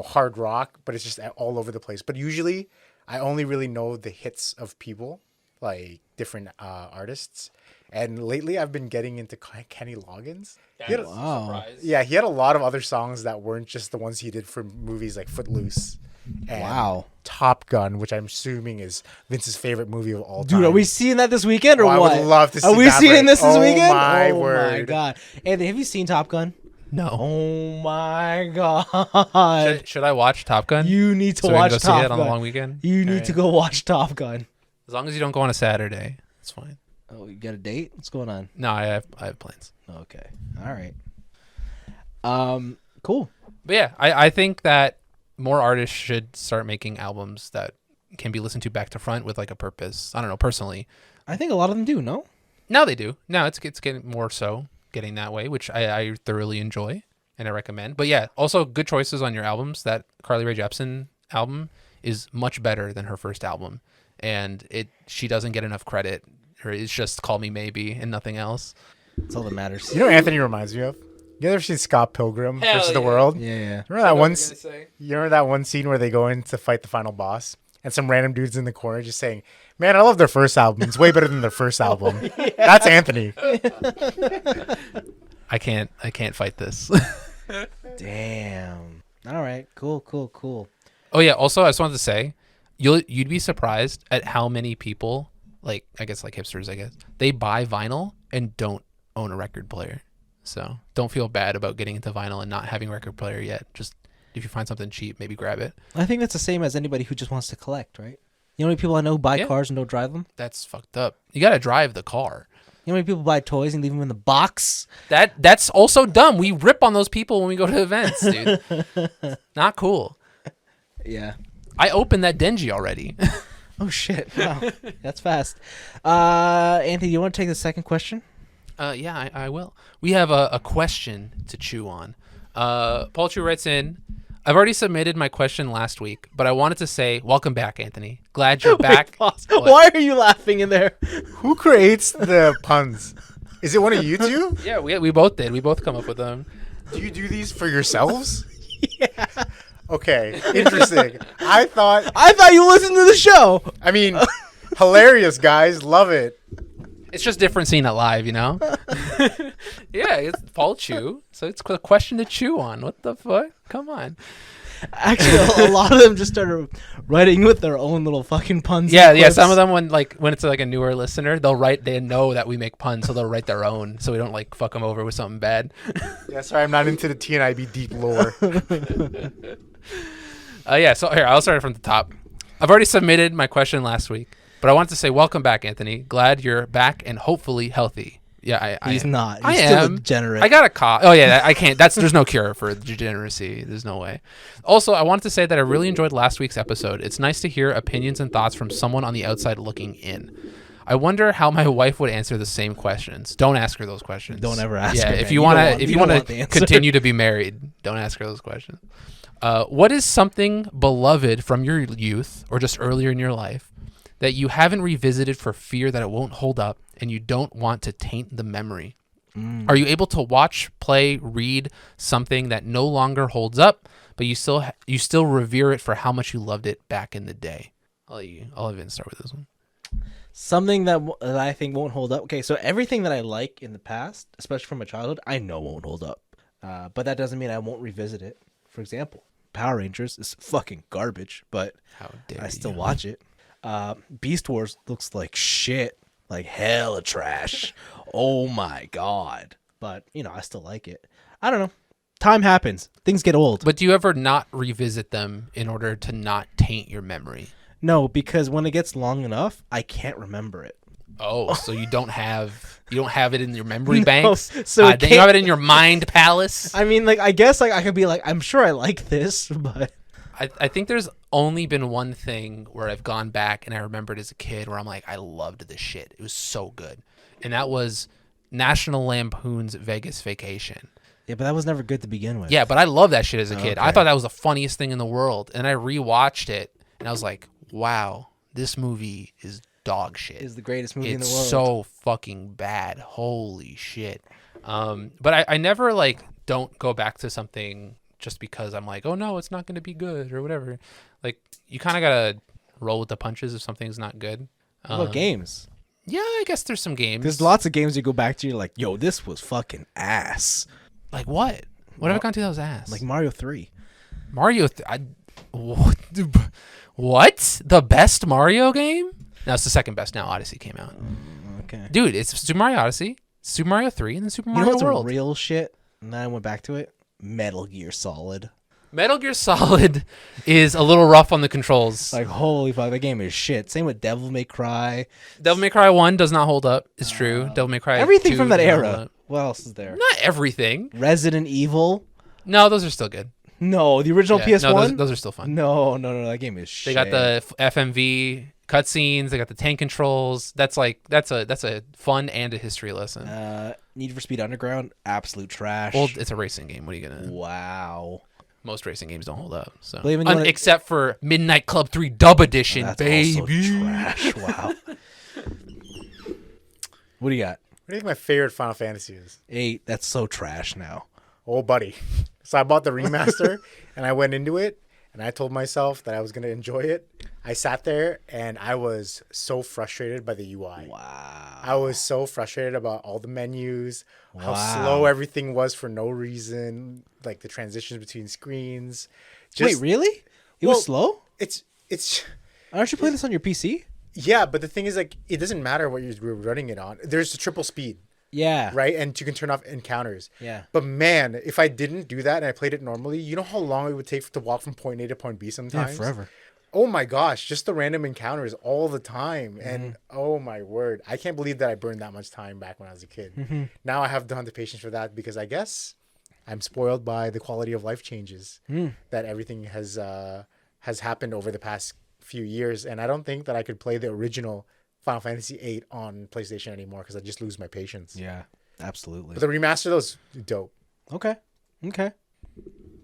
hard rock. But it's just all over the place. But usually I only really know the hits of people, like different artists. And lately I've been getting into Kenny Loggins. Wow. Yeah, he had a lot of other songs that weren't just the ones he did for movies like Footloose and Top Gun, which I'm assuming is Vince's favorite movie of all time. Dude, are we seeing that this weekend or what? I would love to see Are we that, seeing this oh weekend? My oh word. my God. Anthony, have you seen Top Gun? No. Oh my God. Should I watch Top Gun? You need to so watch we can go Top see it Gun. on a long weekend? You need to go watch Top Gun. As long as you don't go on a Saturday, it's fine. Oh, you got a date? What's going on? No, I have plans. Okay. All right. Cool. But yeah, I think that more artists should start making albums that can be listened to back to front with like a purpose. I don't know, personally. I think a lot of them do, no? Now they do. Now it's getting more so getting that way, which I thoroughly enjoy and I recommend. But yeah, also good choices on your albums. That Carly Rae Jepsen album is much better than her first album. And she doesn't get enough credit. Or it's just Call Me Maybe and nothing else. That's all that matters. You know what Anthony reminds me of? You ever seen Scott Pilgrim versus the World? Yeah. Remember that one? You remember that one scene where they go in to fight the final boss? and some random dudes in the corner just saying, "Man, I love their first album. It's way better than their first album." That's Anthony. I can't fight this. Damn. All right. Cool. Oh yeah. Also, I just wanted to say, you'd be surprised at how many people, like I guess like hipsters, I guess they buy vinyl and don't own a record player. So don't feel bad about getting into vinyl and not having a record player yet. Just if you find something cheap, maybe grab it. I think that's the same as anybody who just wants to collect, right? You know how many people I know who buy Yeah. cars and don't drive them? That's fucked up. You gotta drive the car. You know how many people buy toys and leave them in the box? That's also dumb. We rip on those people when we go to events, dude. Not cool. Yeah. I opened that Denji already. Oh shit! Wow, that's fast. Anthony, you want to take the second question? Yeah, I will. We have a question to chew on. Paul Chu writes in, I've already submitted my question last week, but I wanted to say, welcome back, Anthony. Glad you're back. Pause. What? Why are you laughing in there? Who creates the puns? Is it one of you two? Yeah, we both did. We both come up with them. Do you do these for yourselves? Yeah. Okay, interesting. I thought you listened to the show. I mean, hilarious, guys. Love it. It's just different seeing it live, you know? Yeah, it's Paul Chu, so it's a question to chew on. What the fuck? Come on. Actually, a lot of them just started writing with their own little fucking puns. Yeah, and yeah. clips. Some of them, when it's like a newer listener, they know that we make puns, so they'll write their own, so we don't like fuck them over with something bad. Yeah, sorry, I'm not into the TNIAB deep lore. Yeah, so here, I'll start from the top. I've already submitted my question last week, but I wanted to say welcome back, Anthony. Glad you're back and hopefully healthy. Yeah, He's am. not. He's I still am. a degenerate. I got a cough. Oh yeah, I can't. There's no cure for degeneracy. There's no way. Also, I wanted to say that I really enjoyed last week's episode. It's nice to hear opinions and thoughts from someone on the outside looking in. I wonder how my wife would answer the same questions. Don't ask her those questions. Don't ever ask Yeah, her. if man. you don't want you don't want to the answer. continue to be married, don't ask her those questions. What is something beloved from your youth or just earlier in your life that you haven't revisited for fear that it won't hold up and you don't want to taint the memory? Are you able to watch, play, read something that no longer holds up, but you still revere it for how much you loved it back in the day? I'll even start with this one. Something that I think won't hold up. Okay, so everything that I like in the past, especially from my childhood, I know won't hold up. But that doesn't mean I won't revisit it. For example, Power Rangers is fucking garbage, but How dare I still you. watch it. Beast Wars looks like shit, like hella trash. Oh my god! But I still like it. I don't know. Time happens. Things get old. But do you ever not revisit them in order to not taint your memory? No, because when it gets long enough, I can't remember it. Oh, so you don't have it in your memory banks? so it then you can't- have it in your mind palace? I mean, like, I guess like I could be like, I'm sure I like this, but I think there's only been one thing where I've gone back and I remembered as a kid where I'm like, I loved this shit. It was so good. And that was National Lampoon's Vegas Vacation. yeah, but that was never good to begin with. Yeah, but I love that shit as a kid. I Okay. thought that was the funniest thing in the world. And I rewatched it and I was like, wow, this movie is dog shit. Is the greatest movie in the It's world. so fucking bad. Holy shit. But I never like don't go back to something just because I'm like, oh no, it's not going to be good or whatever. Like you kind of got to roll with the punches if something's not good. What about games? Yeah, I guess there's some games. There's lots of games you go back to. You're like, yo, this was fucking ass. Like what? What have I gone to that was ass? Like Mario 3. Mario. What? The best Mario game? No, it's the second best now. Odyssey came out. Okay. Dude, it's Super Mario Odyssey, Super Mario 3, and then Super You know Mario what's World. a real shit? And then I went back to it. Metal Gear Solid. Metal Gear Solid is a little rough on the controls. Like, holy fuck, that game is shit. Same with Devil May Cry. Devil May Cry 1 does not hold up. It's true. Devil May Cry Everything 2 from that does not hold era. up. What else is there? Not everything. Resident Evil. No, those are still good. No, the original Yeah, PS1. no, those are still fun. No, that game is shit. They got the FMV cutscenes. They got the tank controls. That's a fun and a history lesson. Need for Speed Underground, absolute trash. Well, it's a racing game. What are you gonna? Wow. Most racing games don't hold up. So Blaven, you wanna- except for Midnight Club 3 Dub Edition, That's baby. also trash. Wow. What do you got? What do you think my favorite Final Fantasy is? 8. That's so trash now. Oh, buddy. So I bought the remaster and I went into it and I told myself that I was going to enjoy it. I sat there and I was so frustrated by the UI. Wow. I was so frustrated about all the menus, how Wow. slow everything was for no reason, like the transitions between screens. Wait, really? It Well, was slow? It's Aren't you playing this on your PC? yeah, but the thing is, like, it doesn't matter what you're running it on. There's a triple speed, Yeah. right? And you can turn off encounters. Yeah. But man, if I didn't do that and I played it normally, you know how long it would take to walk from point A to point B sometimes? Yeah, forever. Oh my gosh, just the random encounters all the time. And oh my word, I can't believe that I burned that much time back when I was a kid. Now I have done the patience for that because I guess I'm spoiled by the quality of life changes that everything has happened over the past few years. And I don't think that I could play the original Final Fantasy VIII on PlayStation anymore because I just lose my patience. Yeah, absolutely. But the remaster, those dope. Okay.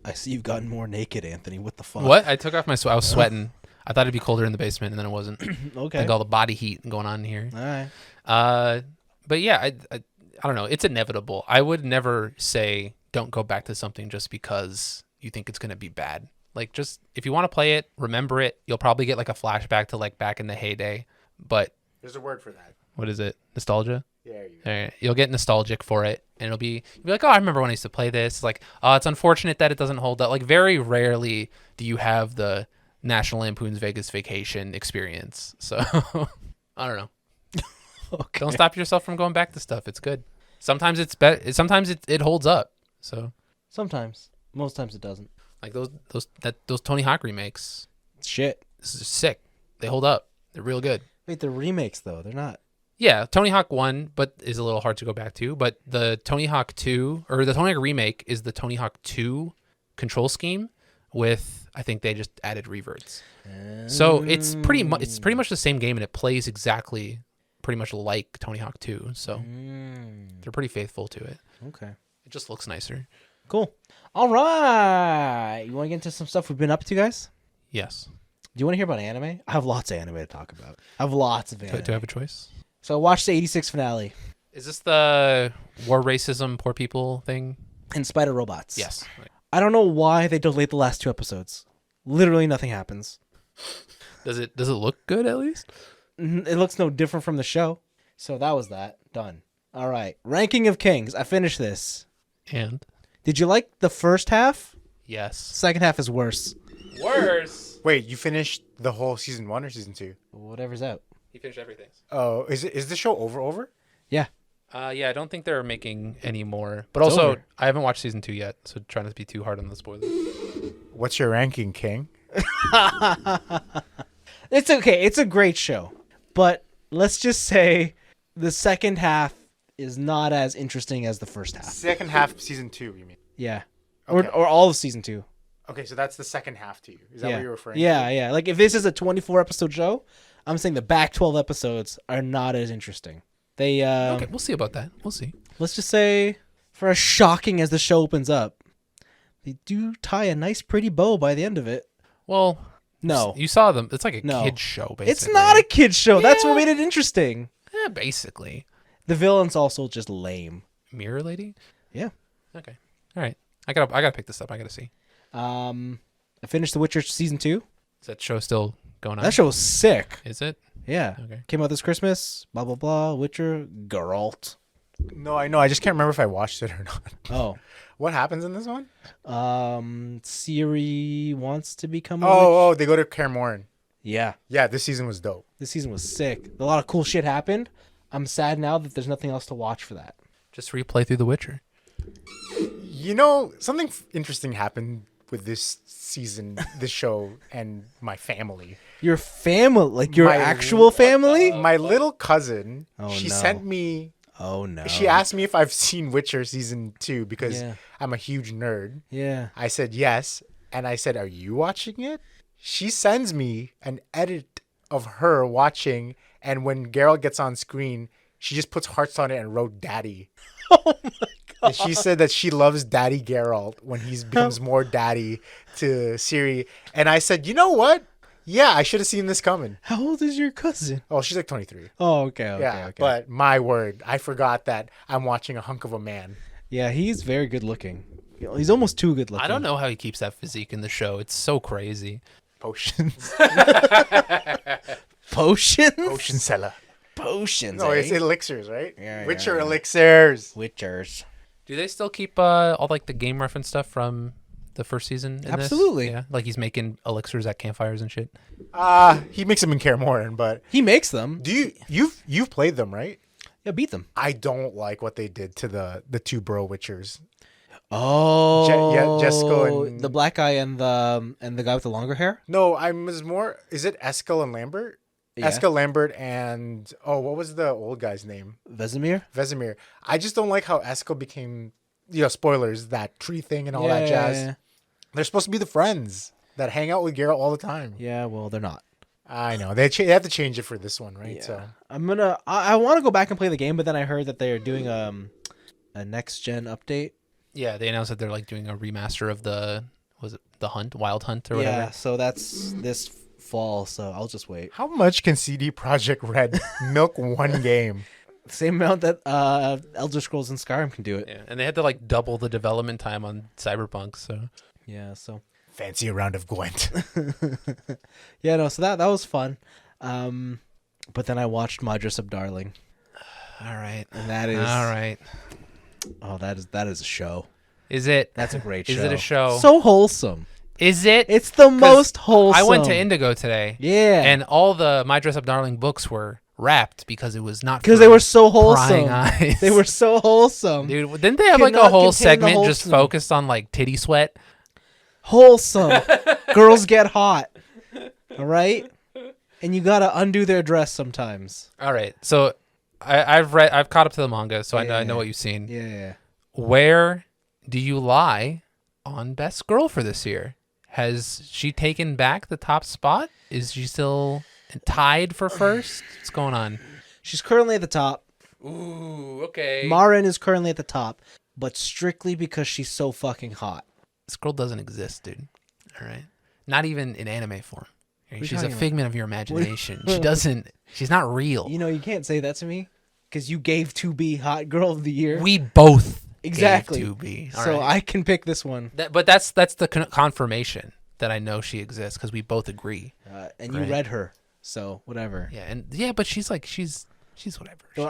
I see you've gotten more naked, Anthony. What the fuck? What? I took off my I was sweating. I thought it'd be colder in the basement, and then it wasn't. Okay. Like all the body heat going on in here. All right. But yeah, I don't know. It's inevitable. I would never say don't go back to something just because you think it's gonna be bad. Like, just if you want to play it, remember it. You'll probably get like a flashback to like back in the heyday. But There's a word for that. what is it? Nostalgia. There you go. All right. You'll get nostalgic for it, and you'll be like, oh, I remember when I used to play this. Like, oh, it's unfortunate that it doesn't hold up. Like, very rarely do you have the National Lampoon's Vegas Vacation experience. So I don't know. Okay. Don't stop yourself from going back to stuff. It's good. Sometimes it's better. Sometimes it holds up. So Sometimes. Most times it doesn't. like those Tony Hawk remakes, Shit. this is sick. They hold up. They're real good. Wait, they're remakes though. They're not. Yeah, Tony Hawk 1, but is a little hard to go back to. But the Tony Hawk 2, or the Tony Hawk remake, is the Tony Hawk 2 control scheme with, I think they just added reverts. So it's pretty much the same game, and it plays exactly pretty much like Tony Hawk 2. So they're pretty faithful to it. Okay. It just looks nicer. Cool. All right. You want to get into some stuff we've been up to, guys? Yes. Do you want to hear about anime? I have lots of anime to talk about. I have lots of anime. Do I have a choice? So I watched the 86 finale Is this the war racism, poor people thing? and Spider Robots. Yes. I don't know why they delayed the last 2 episodes. Literally nothing happens. Does it look good at least? It looks no different from the show. So that was that. Done. All right. Ranking of Kings. I finished this. And Did you like the first half? yes. Second half is worse. Worse. Wait, you finished the whole season 1 or season 2? Whatever's out. He finished everything. Oh, is the show over? Yeah. Yeah, I don't think they're making any more. But It's also, over. I haven't watched season 2 yet, so try not to be too hard on the spoilers. What's your ranking, King? It's okay. It's a great show. But let's just say the second half is not as interesting as the first half. Second half, season 2, you mean? Yeah. Okay. Or all of season 2. Okay, so that's the second half to you. Is that yeah. what you're referring Yeah, to? yeah. Like if this is a 24 episode show, I'm saying the back 12 episodes are not as interesting. They Okay, we'll see about that. We'll see. let's just say for as shocking as the show opens up, they do tie a nice pretty bow by the end of it. Well, No. you saw them. It's like a No. kid's show, basically. It's not a kid's show. That's what Yeah. made it interesting. Yeah, basically. The villain's also just lame. Mirror Lady? Yeah. Okay. All right. I gotta pick this up. I gotta see. I finished The Witcher season 2. Is that show still going on? That show was sick. Is it? Yeah. Okay. Came out this Christmas. Blah blah blah. Witcher. Geralt. No, I know. I just can't remember if I watched it or not. Oh. What happens in this one? Ciri wants to become a witch. Oh, they go to Kaer Morhen. Yeah. Yeah, this season was dope. This season was sick. A lot of cool shit happened. I'm sad now that there's nothing else to watch for that. Just replay through The Witcher. You know, something interesting happened with this season, this show, and my family. Your family, like your My- actual family? My little cousin, Oh, she no. sent me. Oh no. She asked me if I've seen Witcher season 2 because Yeah. I'm a huge nerd. Yeah. I said yes, and I said, "Are you watching it?" She sends me an edit of her watching, and when Geralt gets on screen, she just puts hearts on it and wrote "Daddy." Oh my god. And she said that she loves Daddy Geralt when he becomes more daddy to Ciri. And I said, you know what? Yeah, I should have seen this coming. How old is your cousin? Oh, she's like 23. Oh, okay. Yeah, Okay. but my word, I forgot that I'm watching a hunk of a man. Yeah, he's very good looking. He's almost too good looking. I don't know how he keeps that physique in the show. It's so crazy. Potions. Potions? Potion seller. Potions, No, eh? it's elixirs, right? Yeah, Witcher yeah. elixirs. Witchers. Do they still keep all like the game reference stuff from the first season? In Absolutely. This? Yeah, like he's making elixirs at campfires and shit. He makes them in Kaer Morhen, but He makes them. you've played them, right? Yeah, beat them. I don't like what they did to the two bro witchers. Oh, Jessica and the black guy and the guy with the longer hair. No, I was more. Is it Eskel and Lambert? Yeah. Eskel, Lambert, and what was the old guy's name? Vesemir. Vesemir. I just don't like how Eskel became. Spoilers, that tree thing and all that jazz. They're supposed to be the friends that hang out with Geralt all the time. Yeah, well, they're not. I know they have to change it for this one, right? Yeah. So I want to go back and play the game, but then I heard that they're doing a next gen update. Yeah, they announced that they're like doing a remaster of the Wild Hunt or whatever. Yeah, so that's this fall. So I'll just wait. how much can CD Projekt Red milk one game? Same amount that Elder Scrolls and Skyrim can do it. Yeah, and they had to like double the development time on Cyberpunk. So Yeah, so Fancy a round of Gwent. yeah, no, so that was fun. But then I watched My Dress Up Darling, all right, and that is all right. Oh, that is a show. Is it? That's a great show. Is it a show? So wholesome. Is it? It's the most wholesome. I went to Indigo today. Yeah. And all the My Dress Up Darling books were wrapped because it was not Because for they were so prying wholesome. eyes. They were so wholesome. Dude, didn't they have like a Cannot whole contain the segment just wholesome. focused on like titty sweat? Wholesome. Girls get hot. All right? And you got to undo their dress sometimes. All right. So I've caught up to the manga, so I Yeah. know what you've seen. Yeah. Where do you lie on best girl for this year? Has she taken back the top spot? Is she still tied for first? What's going on? She's currently at the top. Ooh, okay. Marin is currently at the top, but strictly because she's so fucking hot. This girl doesn't exist, dude. All right. Not even in anime form. are you She's a talking about? figment of your imagination. She's not real. You know, you can't say that to me because you gave 2B Hot Girl of the Year. We both Exactly. gave 2B. All So right. I can pick this one. But that's the confirmation that I know she exists because we both agree. And Right. you read her. So whatever. Yeah, but she's like she's whatever. So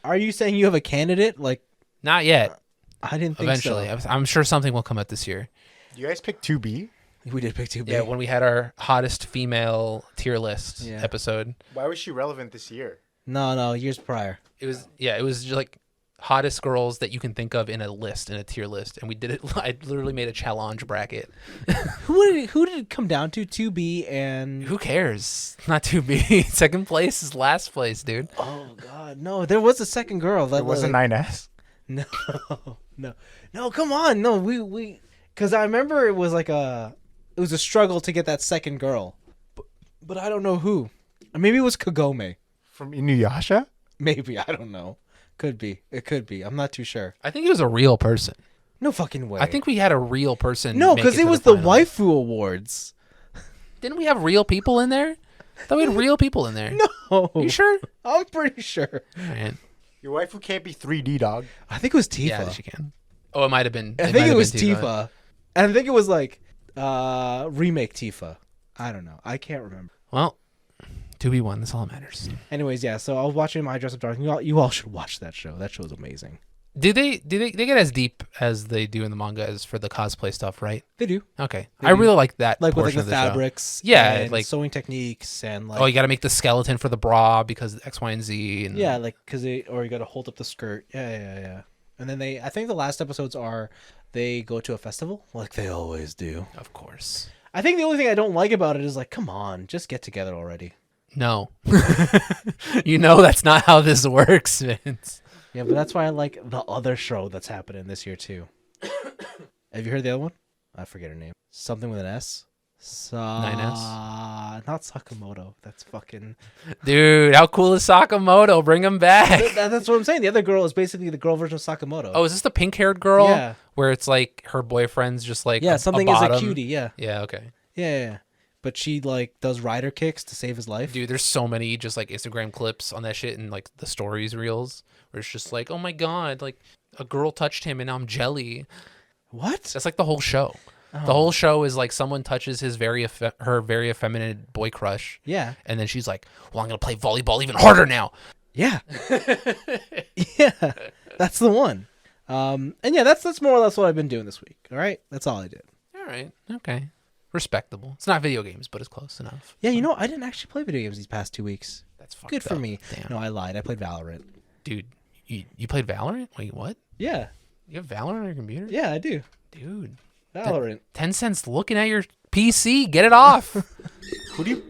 are you saying you have a candidate? Like, Not yet. I didn't think Eventually, so. I'm sure something will come out this year. You guys picked 2B? We did pick 2B. Yeah, when we had our hottest female tier list Yeah. episode, Why was she relevant this year? No, years prior. it was just like hottest girls that you can think of in a tier list, and we did it. I literally made a challenge bracket. Who did it come down to? 2B and Who cares? Not 2B. Second place is last place, dude. oh god, no, there was a second girl. That It was a like, 9S. No, come on, no, we because I remember it was a struggle to get that second girl, but I don't know who. Maybe it was Kagome. From Inuyasha? Maybe, I don't know. Could be. It could be. I'm not too sure. I think it was a real person. No fucking way. I think we had a real person. no, make because to it was the final. waifu awards. Didn't we have real people in there? I thought we had real people in there. No, You sure? I'm pretty sure. All right. Your waifu can't be 3D, dog. I think it was Tifa. Yeah, she can. Oh, it might have been. I think might it have was been Tifa. And I think it was like remake Tifa. I don't know. I can't remember. Well, 2v1. That's all that matters. Anyways, yeah. So I was watching My Dress Up Darling. You all should watch that show. That show is amazing. Do they get as deep as they do in the manga as for the cosplay stuff, right? They do. Okay, They I do. really like that. Like with like portion the of the show. fabrics. Yeah, and like- sewing techniques and like Oh, you got to make the skeleton for the bra because X, Y, and Z. And yeah, like or you got to hold up the skirt. Yeah. And then I think the last episodes are they go to a festival like they always do. of course. I think the only thing I don't like about it is like, come on, just get together already. No, you know that's not how this works, Vince. Yeah, but that's why I like the other show that's happening this year too. Have you heard the other one? I forget her name. Something with an S. 9S? Not Sakamoto. That's fucking. Dude, how cool is Sakamoto? Bring him back. That's what I'm saying. The other girl is basically the girl version of Sakamoto. Oh, is this the pink-haired girl? Yeah. Where it's like her boyfriend's just like yeah, a something is a bottom? cutie. Yeah. Yeah, okay. Yeah. But she like does rider kicks to save his life. Dude, there's so many just like Instagram clips on that shit and like the stories reels where it's just like, oh my god, like a girl touched him and now I'm jelly. What? That's like the whole show. The whole show is like someone touches his her very effeminate boy crush, Yeah. and then she's like, "Well, I'm gonna play volleyball even harder now." Yeah. Yeah. That's the one. And yeah, that's more or less what I've been doing this week. All right, that's all I did. All right, okay, respectable. It's not video games, but it's close enough. Yeah, you know, I didn't actually play video games these past 2 weeks. That's fucked Good for up. me. Damn. No, I lied. I played Valorant. Dude, you played Valorant? Wait, what? Yeah. You have Valorant on your computer? Yeah, I do. Dude, Valorant. Tencent's looking at your PC. Get it off. Who do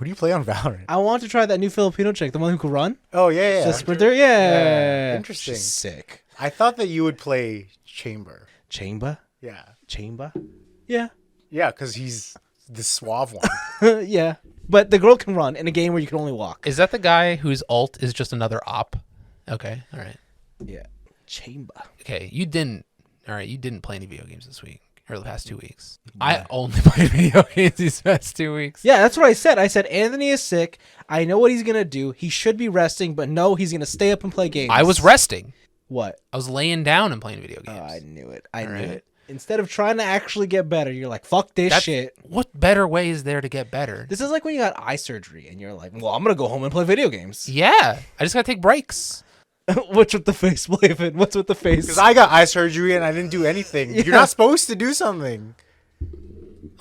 you play on Valorant? I want to try that new Filipino chick, the one who can run. Oh yeah, The sprinter. Yeah. Interesting. She's sick. I thought that you would play Chamber. Chamber? Yeah. Chamber? Yeah. Yeah, because he's the suave one. Yeah. But the girl can run in a game where you can only walk. Is that the guy whose ult is just another op? Okay, all right. Yeah. Chamber. Okay, you didn't play any video games this week or the past 2 weeks. I only played video games these past 2 weeks. Yeah, that's what I said. I said Anthony is sick. I know what he's going to do. He should be resting, but no, he's going to stay up and play games. I was resting. What? I was laying down and playing video Oh, games. I knew it. I knew right. it. Instead of trying to actually get better, you're like, fuck this shit. What better way is there to get better? This is like when you got eye surgery and you're like, well, I'm going to go home and play video games. Yeah, I just gotta take breaks. What's with the face, Blaven? What's with the face? Because I got eye surgery and I didn't do anything. Yeah. You're not supposed to do something.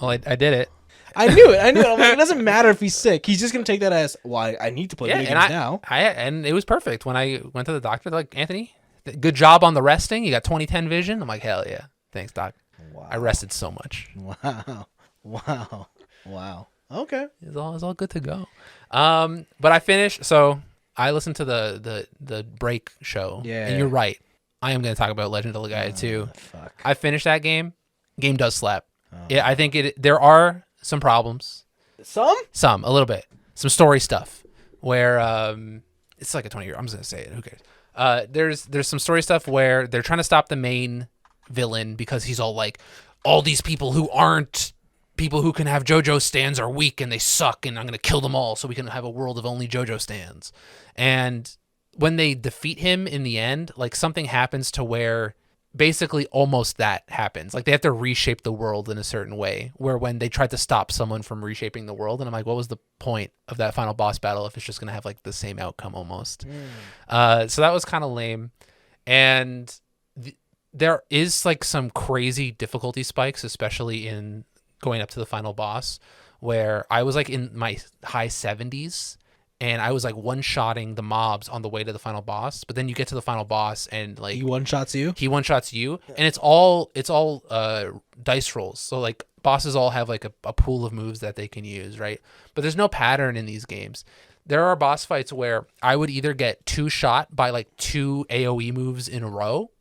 Well, I did it. I knew it. I'm like, it doesn't matter if he's sick. He's just going to take that as, well, I need to play video games now. And it was perfect. When I went to the doctor, they're like, Anthony, good job on the resting. You got 20/10 vision. I'm like, hell yeah. Thanks, doc. Wow. I rested so much. Wow. Okay. It's all good to go. But I finished. So I listened to the break show. Yeah. And you're right. I am going to talk about Legend of Legaia 2. Fuck. I finished that game. Game does slap. Yeah, I think there are some problems. Some? A little bit. Some story stuff where it's like a 20-year. I'm just going to say it. Who cares? There's some story stuff where they're trying to stop the main villain because he's all like, all these people who aren't people who can have JoJo stands are weak and they suck, and I'm going to kill them all so we can have a world of only JoJo stands. And when they defeat him in the end, like something happens to where basically almost that happens. Like they have to reshape the world in a certain way, where when they tried to stop someone from reshaping the world, and I'm like, what was the point of that final boss battle if it's just going to have like the same outcome almost? So that was kind of lame. And there is like some crazy difficulty spikes, especially in going up to the final boss, where I was like in my high 70s and I was like one-shotting the mobs on the way to the final boss. But then you get to the final boss and like He one-shots you? He one-shots you, and it's all dice rolls. So like bosses all have like a pool of moves that they can use, right? But there's no pattern in these games. There are boss fights where I would either get two-shot by like 2 AoE moves in a row,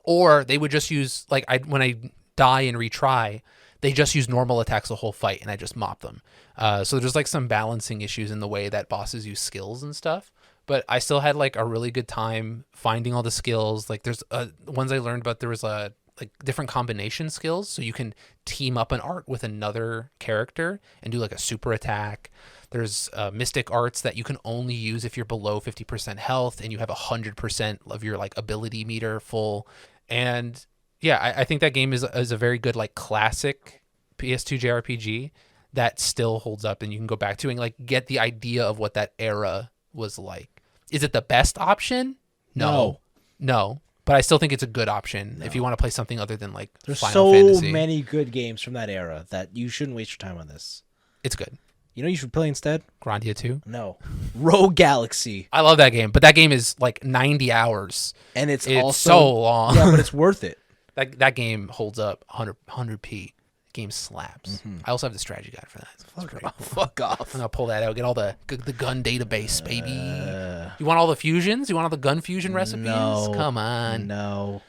or they would just use like when I die and retry, they just use normal attacks the whole fight, and I just mop them. So there's like some balancing issues in the way that bosses use skills and stuff. But I still had like a really good time finding all the skills. Like there's ones I learned about. There was like different combination skills, so you can team up an art with another character and do like a super attack. There's mystic arts that you can only use if you're below 50% health and you have 100% of your like ability meter full. And yeah, I think that game is a very good like classic PS2 JRPG that still holds up, and you can go back to and like get the idea of what that era was like. Is it the best option? No. But I still think it's a good option if you want to play something other than like There's Final so Fantasy. many good games from that era that you shouldn't waste your time on this. It's good. You know what you should play instead? Grandia 2. No. Rogue Galaxy. I love that game, but that game is like 90 hours. And it's It's also so long. Yeah, but it's worth it. That game holds up 100p. Game slaps. I also have the strategy guide for that. So it's pretty cool. Fuck off. I'm gonna pull that out. Get all the gun database, baby. You want all the fusions? You want all the gun fusion recipes? No. Come on. No.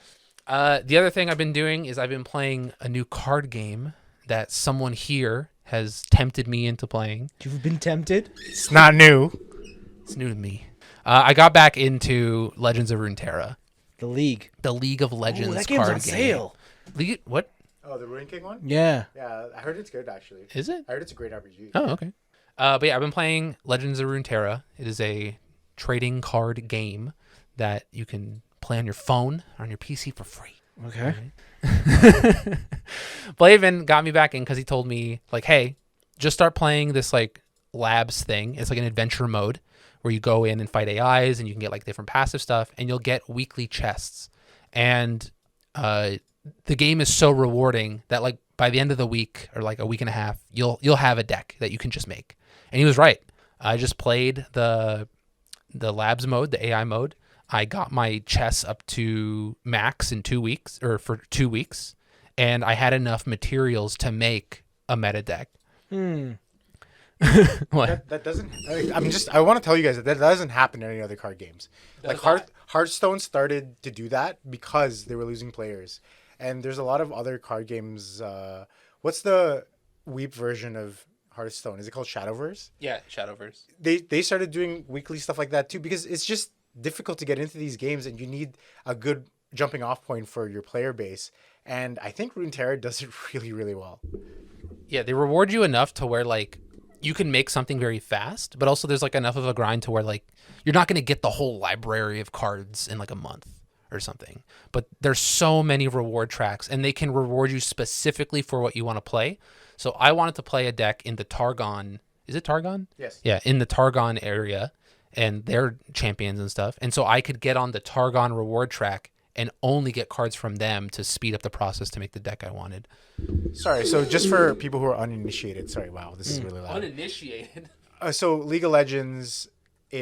The other thing I've been doing is I've been playing a new card game that someone here has tempted me into playing. You've been tempted? It's not new. It's new to me. I got back into Legends of Runeterra, The League. the League of Legends Ooh, that game's card on game. sale. What Oh, the Ruin King one? Yeah. Yeah, I heard it's good actually. is it? I heard it's a great RPG. Oh, okay. But yeah, I've been playing Legends of Runeterra. It is a trading card game that you can play on your phone or on your PC for free. Okay. Blaven got me back in because he told me, like, hey, just start playing this, like, labs thing. It's like an adventure mode where you go in and fight AIs and you can get, like, different passive stuff, and you'll get weekly chests. And the game is so rewarding that, like, by the end of the week or, like, a week and a half, you'll have a deck that you can just make. And he was right. I just played the labs mode, the AI mode. I got my chess up to max in 2 weeks, or for 2 weeks, and I had enough materials to make a meta deck. What? That doesn't. I want to tell you guys that doesn't happen in any other card games. Like Hearthstone started to do that because they were losing players, and there's a lot of other card games. What's the Weep version of Hearthstone? Is it called Shadowverse? Yeah, Shadowverse. They started doing weekly stuff like that too, because it's just difficult to get into these games, and you need a good jumping off point for your player base. And I think Runeterra does it really, really well. Yeah, they reward you enough to where, like, you can make something very fast, but also there's, like, enough of a grind to where, like, you're not going to get the whole library of cards in, like, a month or something. But there's so many reward tracks, and they can reward you specifically for what you want to play. So I wanted to play a deck in the Targon. Is it Targon? Yes. Yeah, in the Targon area and their champions and stuff. And so I could get on the Targon reward track and only get cards from them to speed up the process to make the deck I wanted. Sorry, so just for people who are uninitiated, sorry, wow, this is really loud. Uninitiated? So League of Legends of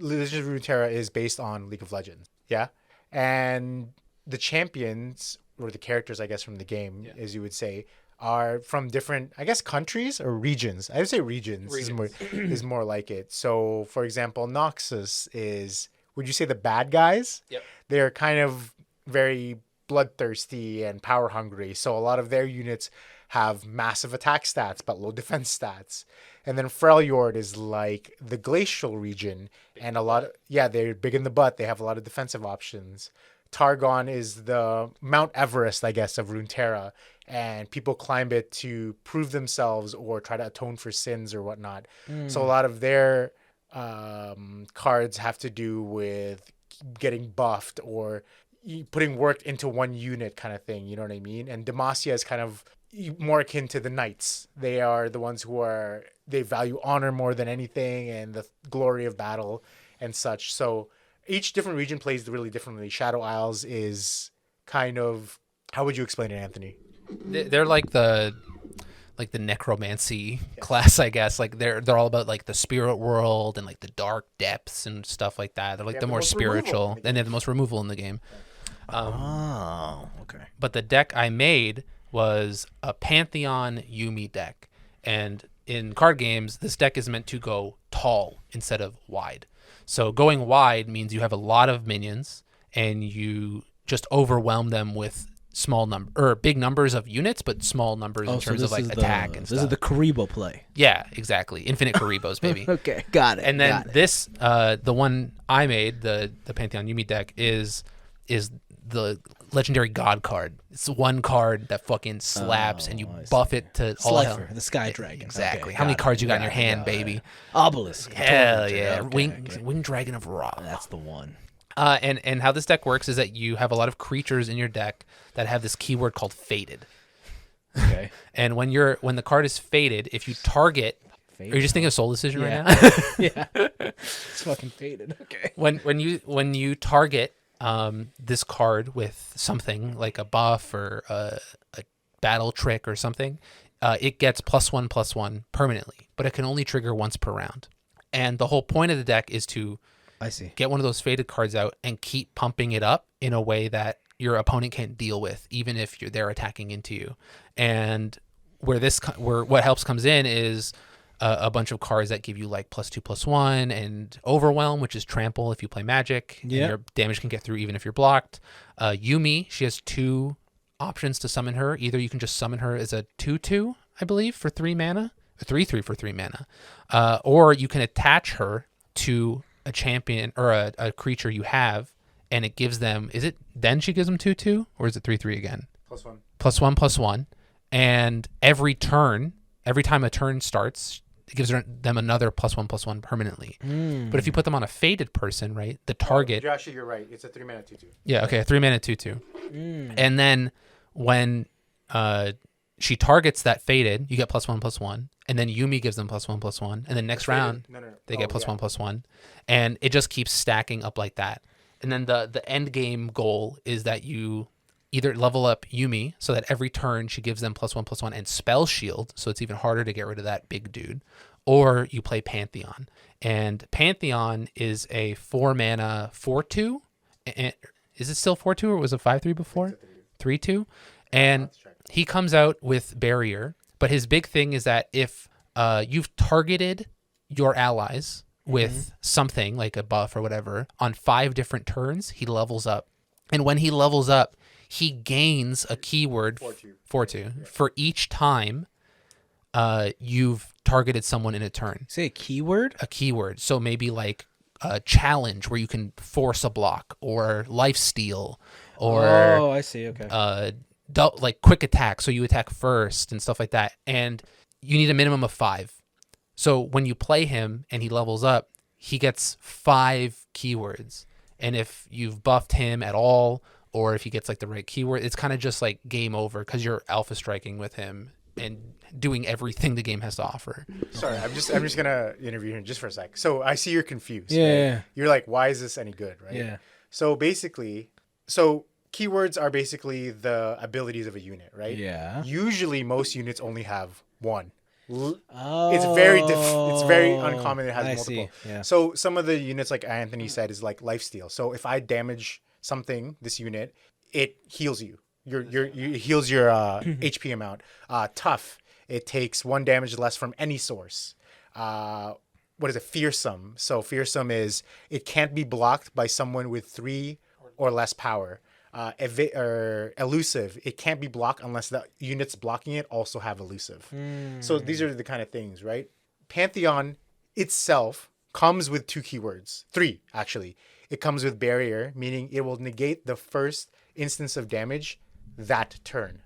Runeterra is based on League of Legends, yeah? And the champions, or the characters, I guess, from the game, as you would say, are from different, I guess, countries or regions. I would say regions. Is more like it. So, for example, Noxus is, would you say, the bad guys? Yep. They're kind of very bloodthirsty and power hungry. So a lot of their units have massive attack stats but low defense stats. And then Freljord is like the glacial region, and they're big in the butt. They have a lot of defensive options. Targon is the Mount Everest, I guess, of Runeterra, and people climb it to prove themselves or try to atone for sins or whatnot. So a lot of their cards have to do with getting buffed or putting work into one unit kind of thing, you know what I mean? And Demacia is kind of more akin to the knights. They are the ones who they value honor more than anything and the glory of battle and such. So each different region plays really differently. Shadow Isles is kind of, how would you explain it, Anthony? They're like the necromancy class, I guess. Like they're all about, like, the spirit world and, like, the dark depths and stuff like that. They're like the more spiritual, and they have the most removal in the game. Okay. But the deck I made was a Pantheon Yuumi deck, and in card games, this deck is meant to go tall instead of wide. So going wide means you have a lot of minions, and you just overwhelm them with big numbers of units, but small numbers in terms of, like, attack and stuff. This is the Karibo play. Yeah, exactly. Infinite Karibos, baby. Okay, got it. And then this, the one I made, the Pantheon Yuumi deck, is the legendary God card. It's one card that fucking slaps, and you buff it to all hell. Slifer, the Sky Dragon. Exactly. Okay, How many got cards it, you got in got your it, hand, got it. baby? Obelisk. Hell yeah. Okay. Wing Dragon of Ra. That's the one. And how this deck works is that you have a lot of creatures in your deck that have this keyword called fated. Okay. And when the card is fated, if you target, are you just thinking of Soul Decision right now? Yeah. It's fucking faded. Okay. When you target this card with something like a buff or a battle trick or something, it gets +1/+1 permanently, but it can only trigger once per round. And the whole point of the deck is to get one of those faded cards out and keep pumping it up in a way that your opponent can't deal with, even if they're attacking into you. And where what helps comes in is a bunch of cards that give you, like, +2/+1 and Overwhelm, which is trample if you play Magic. Yeah. And your damage can get through even if you're blocked. Yuumi, she has 2 options to summon her. Either you can just summon her as a 2/2, I believe, for 3 mana, a 3/3 for 3 mana, or you can attach her to a champion or a creature you have, and it gives them. Then she gives them 2/2, or is it 3/3 again? +1. +1/+1, and every time a turn starts, it gives them another +1/+1 permanently. But if you put them on a faded person, right, the target. You're right. It's a 3 mana 2/2. Yeah, okay, a 3 mana 2/2. And then when she targets that faded, you get +1/+1, and then Yumi gives them +1/+1, and then next round they get +1/+1, and it just keeps stacking up like that. And then the end game goal is that you either level up Yumi so that every turn she gives them +1/+1 and spell shield, so it's even harder to get rid of that big dude, or you play Pantheon. And Pantheon is a 4-mana 4/2. And is it still 4/2 or was it 5/3 before? 3/2. And he comes out with Barrier, but his big thing is that if you've targeted your allies with something like a buff or whatever on 5 different turns, he levels up. And when he levels up, he gains a keyword 4/2 for each time you've targeted someone in a turn. Say a keyword? A keyword. So maybe like a challenge where you can force a block, or lifesteal, or Oh, I see. Okay. like quick attack, so you attack first and stuff like that. And you need a minimum of 5. So when you play him and he levels up, he gets 5 keywords. And if you've buffed him at all, or if he gets like the right keyword, it's kind of just like game over because you're alpha striking with him and doing everything the game has to offer. Sorry, I'm just gonna interview him just for a sec. So I see you're confused. Yeah. Right? You're like, why is this any good, right? Yeah. So basically, keywords are basically the abilities of a unit, right? Yeah. Usually, most units only have one. Oh. It's very uncommon. It has I multiple. see. Yeah. So some of the units, like Anthony said, is like lifesteal. So if I damage something, this unit, it heals you. It heals your HP amount. Tough. It takes 1 damage less from any source. What is it? Fearsome. So fearsome is it can't be blocked by someone with 3 or less power. Elusive. It can't be blocked unless the units blocking it also have elusive. So these are the kind of things, right? Pantheon itself comes with 2 keywords. 3, actually. It comes with Barrier, meaning it will negate the first instance of damage that turn.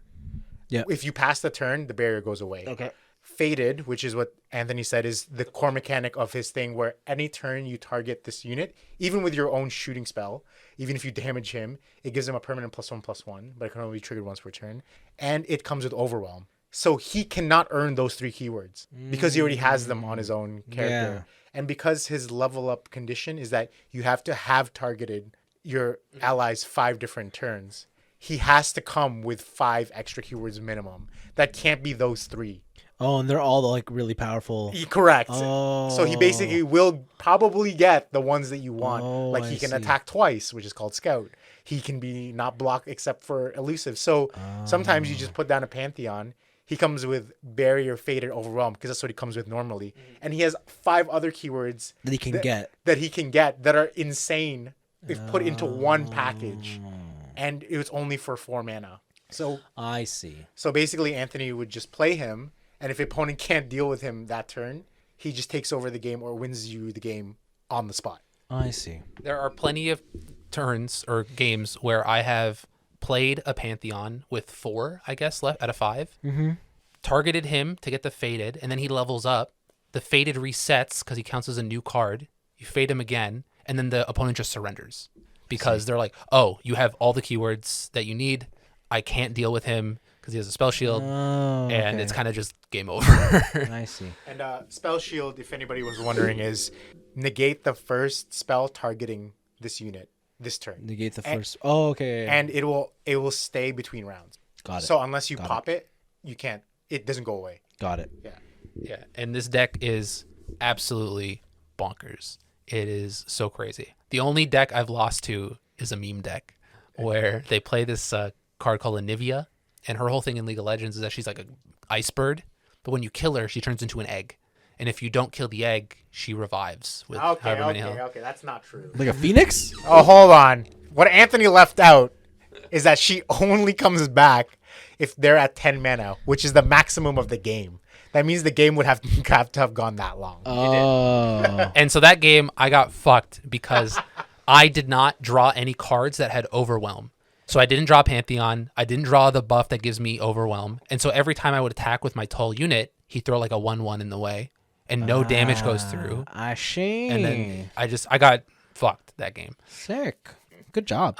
Yeah. If you pass the turn, the Barrier goes away. Okay. Faded, which is what Anthony said, is the core mechanic of his thing, where any turn you target this unit, even with your own shooting spell, even if you damage him, it gives him a permanent +1/+1, but it can only be triggered once per turn. And it comes with Overwhelm. So he cannot earn those 3 keywords because he already has them on his own character. And because his level up condition is that you have to have targeted your allies 5 different turns, he has to come with 5 extra keywords minimum. That can't be those 3. Oh, and they're all like really powerful. Correct. Oh. So he basically will probably get the ones that you want. Oh, like he I can see. attack twice, which is called Scout. He can be not blocked except for elusive. So sometimes you just put down a Pantheon. He comes with Barrier, Faded, Overwhelmed, because that's what he comes with normally. And he has 5 other keywords That he can get. that he can get that are insane if put into one package. And it was only for 4 mana. So I see. So basically, Anthony would just play him, and if the opponent can't deal with him that turn, he just takes over the game or wins you the game on the spot. I see. There are plenty of turns or games where I have played a Pantheon with 4, I guess, left out of 5. Targeted him to get the Faded, and then he levels up. The Faded resets because he counts as a new card. You fade him again, and then the opponent just surrenders because they're like, oh, you have all the keywords that you need. I can't deal with him because he has a spell shield, and it's kind of just game over. I see. And spell shield, if anybody was wondering, is negate the first spell targeting this unit this turn. Negate the first. Oh, okay. And it will stay between rounds. Got it. So unless you pop it, you can't. It doesn't go away. Got it. Yeah. Yeah, and this deck is absolutely bonkers. It is so crazy. The only deck I've lost to is a meme deck where they play this card called Anivia, and her whole thing in League of Legends is that she's like an ice bird, but when you kill her, she turns into an egg. And if you don't kill the egg, she revives with however many health. Okay, that's not true. Like a phoenix? Oh, hold on. What Anthony left out is that she only comes back if they're at 10 mana, which is the maximum of the game. That means the game would have to have gone that long. Oh. And so that game, I got fucked because I did not draw any cards that had Overwhelm. So I didn't draw Pantheon. I didn't draw the buff that gives me Overwhelm. And so every time I would attack with my tall unit, he'd throw like a 1/1 in the way. And no damage goes through. I see. And then I got fucked that game. Sick. Good job.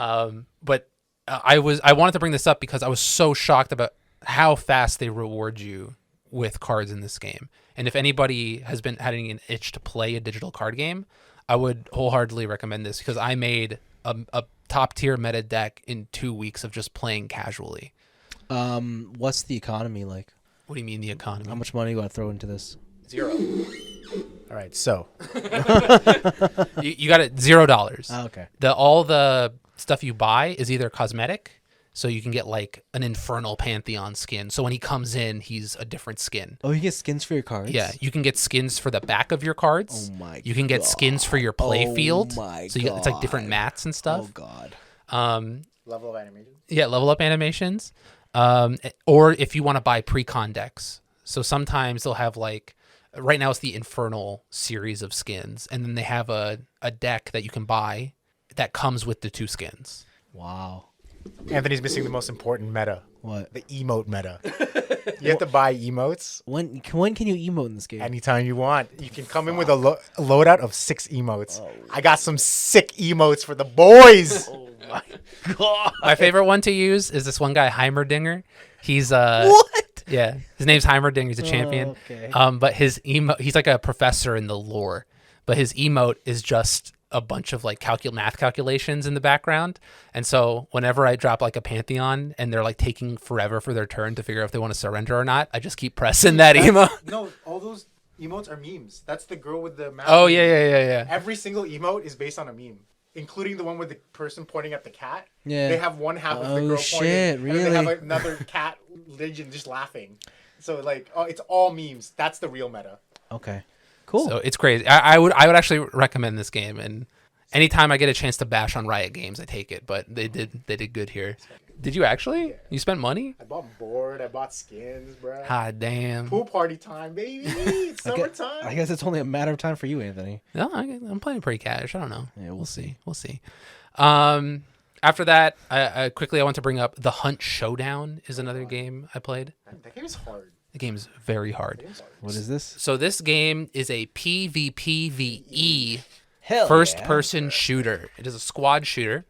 But I wanted to bring this up because I was so shocked about how fast they reward you with cards in this game. And if anybody has been having an itch to play a digital card game, I would wholeheartedly recommend this because I made a top tier meta deck in 2 weeks of just playing casually. What's the economy like? What do you mean the economy? How much money you got to throw into this? 0. All right, so You got it $0. Oh, okay. All the stuff you buy is either cosmetic, so you can get like an Infernal Pantheon skin. So when he comes in, he's a different skin. Oh, you get skins for your cards? Yeah, you can get skins for the back of your cards. Oh my! You can get skins for your play field. My so it's like different mats and stuff. Oh god. level of animation. Yeah, level up animations. Or if you want to buy pre-con decks. So sometimes they'll have like, right now it's the Infernal series of skins, and then they have a deck that you can buy that comes with the 2 skins. Wow. Anthony's missing the most important meta. What? The emote meta. You have to buy emotes When can you emote in this game? anytime you want. You can come in with a loadout of 6 emotes. I got some sick emotes for the boys. Oh my god. My favorite one to use is this one guy, Heimerdinger. He's What? yeah, his name's Heimerdinger. He's a champion. Okay. But his he's like a professor in the lore, but his emote is just a bunch of like math calculations in the background. And so whenever I drop like a Pantheon and they're like taking forever for their turn to figure out if they want to surrender or not, I just keep pressing that emote. No, all those emotes are memes. That's the girl with the mouth. Oh yeah. Every single emote is based on a meme, including the one with the person pointing at the cat. Yeah. They have one half of the Oh, girl shit, pointing, and then they really? have another cat legend just laughing. So like, it's all memes. That's the real meta. Okay. Cool. So it's crazy. I would actually recommend this game, and anytime I get a chance to bash on Riot Games, I take it. But they did good here. Did you actually? Yeah. You spent money? I bought board. I bought skins, bro. God damn. Pool party time, baby. It's summertime. I guess it's only a matter of time for you, Anthony. No, I'm playing pretty cash. I don't know. Yeah, We'll see. After that, I quickly want to bring up The Hunt Showdown is another game I played. That game is hard. The game is very hard. What is this? So this game is a PvPvE Hell first-person shooter. It is a squad shooter,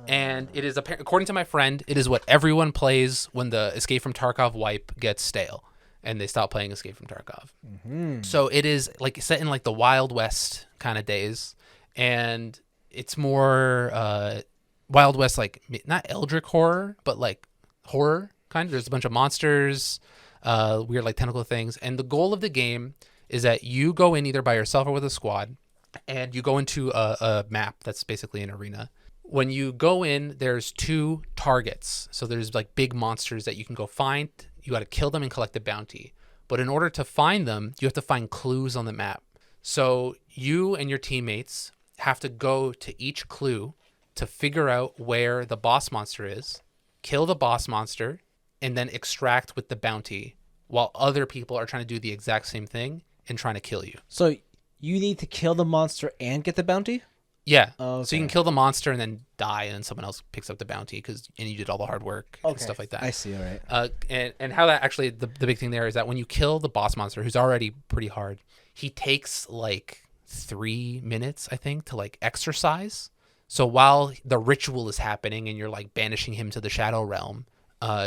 and it is according to my friend, it is what everyone plays when the Escape from Tarkov wipe gets stale, and they stop playing Escape from Tarkov. Mm-hmm. So it is like set in like the Wild West kind of days, and it's more Wild West, like not Eldritch horror, but like horror kind of. There's a bunch of monsters, weird like tentacle things, and the goal of the game is that you go in either by yourself or with a squad, and you go into a map that's basically an arena. When you go in, there's 2 targets. So there's like big monsters that you can go find. You got to kill them and collect a bounty. But in order to find them, you have to find clues on the map. So you and your teammates have to go to each clue to figure out where the boss monster is, kill the boss monster, and then extract with the bounty while other people are trying to do the exact same thing and trying to kill you. So you need to kill the monster and get the bounty? Yeah. Oh, So you can okay. kill the monster and then die, and then someone else picks up the bounty and you did all the hard work and stuff like that. I see, all right. And how that actually, the big thing there is that when you kill the boss monster, who's already pretty hard, he takes like 3 minutes, I think, to like exercise. So while the ritual is happening and you're like banishing him to the Shadow Realm,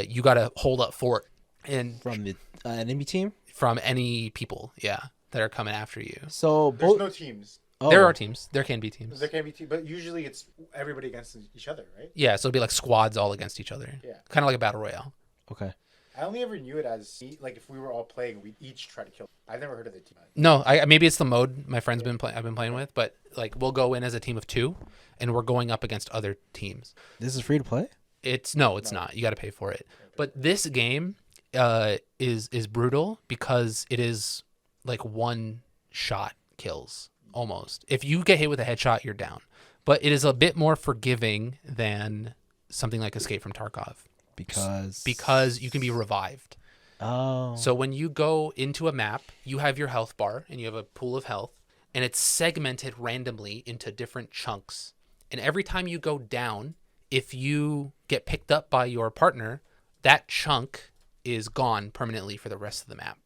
you got to hold up fort and From the enemy team? from any people, that are coming after you. So There's both... no teams. Oh. There are teams. There can be teams. There can be teams, but usually it's everybody against each other, right? Yeah, so it'd be like squads all against each other. Yeah. Kind of like a battle royale. Okay. I only ever knew it as like if we were all playing, we'd each try to kill. I've never heard of the team. No, maybe it's the mode my friend's been playing. I've been playing with, but like we'll go in as a team of 2, and we're going up against other teams. This is free to play? It's not. You got to pay for it. But this game is brutal because it is like one shot kills almost. If you get hit with a headshot, you're down. But it is a bit more forgiving than something like Escape from Tarkov because you can be revived. Oh. So when you go into a map, you have your health bar and you have a pool of health, and it's segmented randomly into different chunks. And every time you go down, if you get picked up by your partner, that chunk is gone permanently for the rest of the map.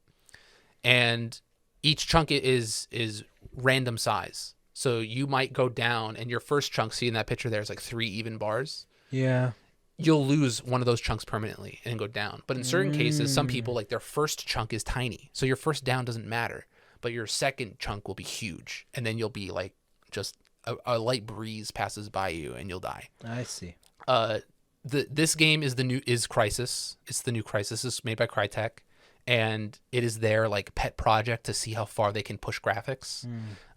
And each chunk is random size. So you might go down and your first chunk, see in that picture, there's like 3 even bars. Yeah. you'll lose one of those chunks permanently and go down. But in certain cases, some people, like, their first chunk is tiny. So your first down doesn't matter, but your second chunk will be huge. And then you'll be like, just a light breeze passes by you and you'll die. I see. This game is Crysis. It's the new Crysis. It's made by Crytek. And it is their like pet project to see how far they can push graphics.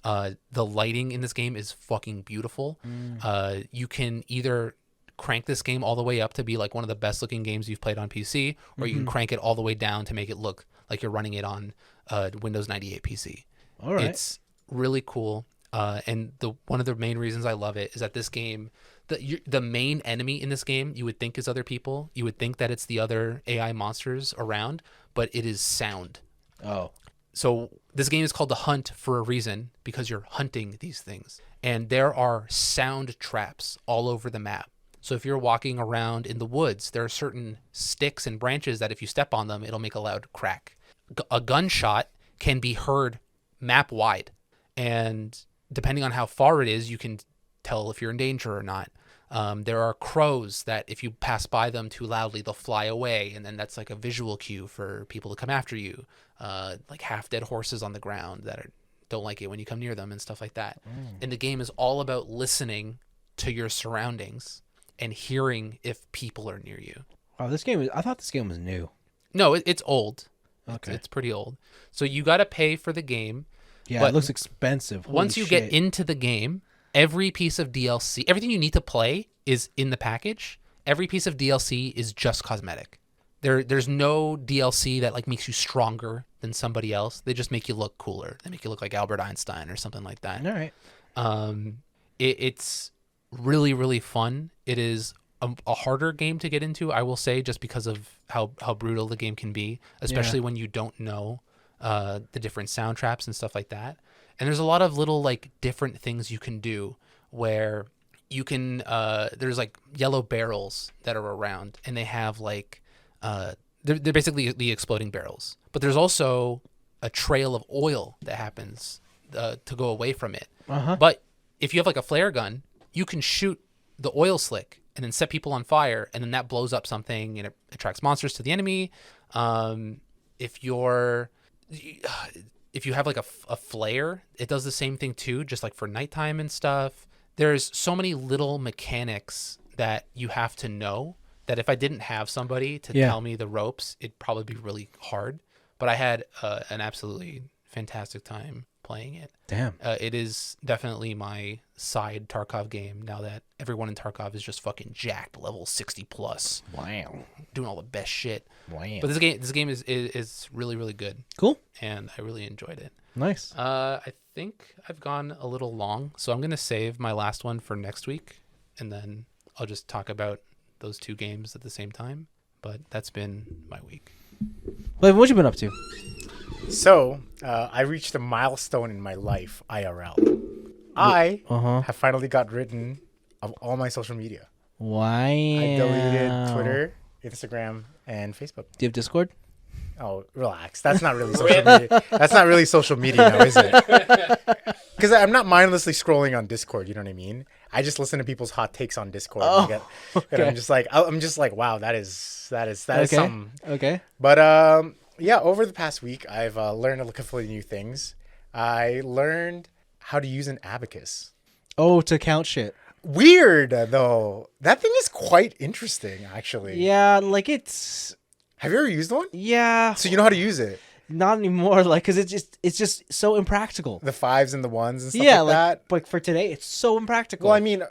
The lighting in this game is fucking beautiful. You can either crank this game all the way up to be like one of the best looking games you've played on PC, or you can crank it all the way down to make it look like you're running it on Windows 98 PC. All right. It's really cool. And one of the main reasons I love it is that this game, the main enemy in this game, you would think is other people. You would think that it's the other AI monsters around, but it is sound. Oh. So this game is called The Hunt for a reason, because you're hunting these things. And there are sound traps all over the map. So if you're walking around in the woods, there are certain sticks and branches that if you step on them, it'll make a loud crack. A gunshot can be heard map wide. And depending on how far it is, you can tell if you're in danger or not. There are crows that if you pass by them too loudly, they'll fly away. And then that's like a visual cue for people to come after you. Like half dead horses on the ground that don't like it when you come near them and stuff like that. And the game is all about listening to your surroundings and hearing if people are near you. Oh, I thought this game was new. No, it's old. Okay. It's pretty old. So you got to pay for the game. Yeah, but it looks expensive. Holy once you shit. get into the game, every piece of DLC, everything you need to play is in the package. Every piece of DLC is just cosmetic. There's no DLC that like makes you stronger than somebody else. They just make you look cooler. They make you look like Albert Einstein or something like that. All right. It's really, really fun. It is a harder game to get into, I will say, just because of how brutal the game can be, especially when you don't know the different sound traps and stuff like that. And there's a lot of little like different things you can do where you can there's like yellow barrels that are around, and they have like they're basically the exploding barrels, but there's also a trail of oil that happens to go away from it. But if you have like a flare gun, you can shoot the oil slick and then set people on fire, and then that blows up something and it attracts monsters to the enemy. If you have like a flare, it does the same thing too, just like for nighttime and stuff. There's so many little mechanics that you have to know that if I didn't have somebody to tell me the ropes, it'd probably be really hard. But I had an absolutely fantastic time playing it. Damn. It is definitely my side Tarkov game now that everyone in Tarkov is just fucking jacked, level 60 plus. Wow. Doing all the best shit. Wow. But this game is really, really good. Cool. And I really enjoyed it. Nice. I think I've gone a little long, so I'm going to save my last one for next week, and then I'll just talk about those two games at the same time. But that's been my week. Blaven, what you been up to? So, I reached a milestone in my life, IRL. I have finally got rid of all my social media. Why? I deleted Twitter, Instagram, and Facebook. Do you have Discord? Oh, relax. That's not really social media. That's not really social media now, is it? Because I'm not mindlessly scrolling on Discord. You know what I mean? I just listen to people's hot takes on Discord. And I'm just like, wow, that is something. Okay. But yeah, over the past week, I've learned a couple of new things. I learned how to use an abacus. Oh, to count shit. Weird though. That thing is quite interesting, actually. Yeah, like it's. Have you ever used one? Yeah. So you know how to use it? Not anymore, like, because it's just so impractical. The 5s and the 1s and stuff like that. But for today, it's so impractical. Well, I mean,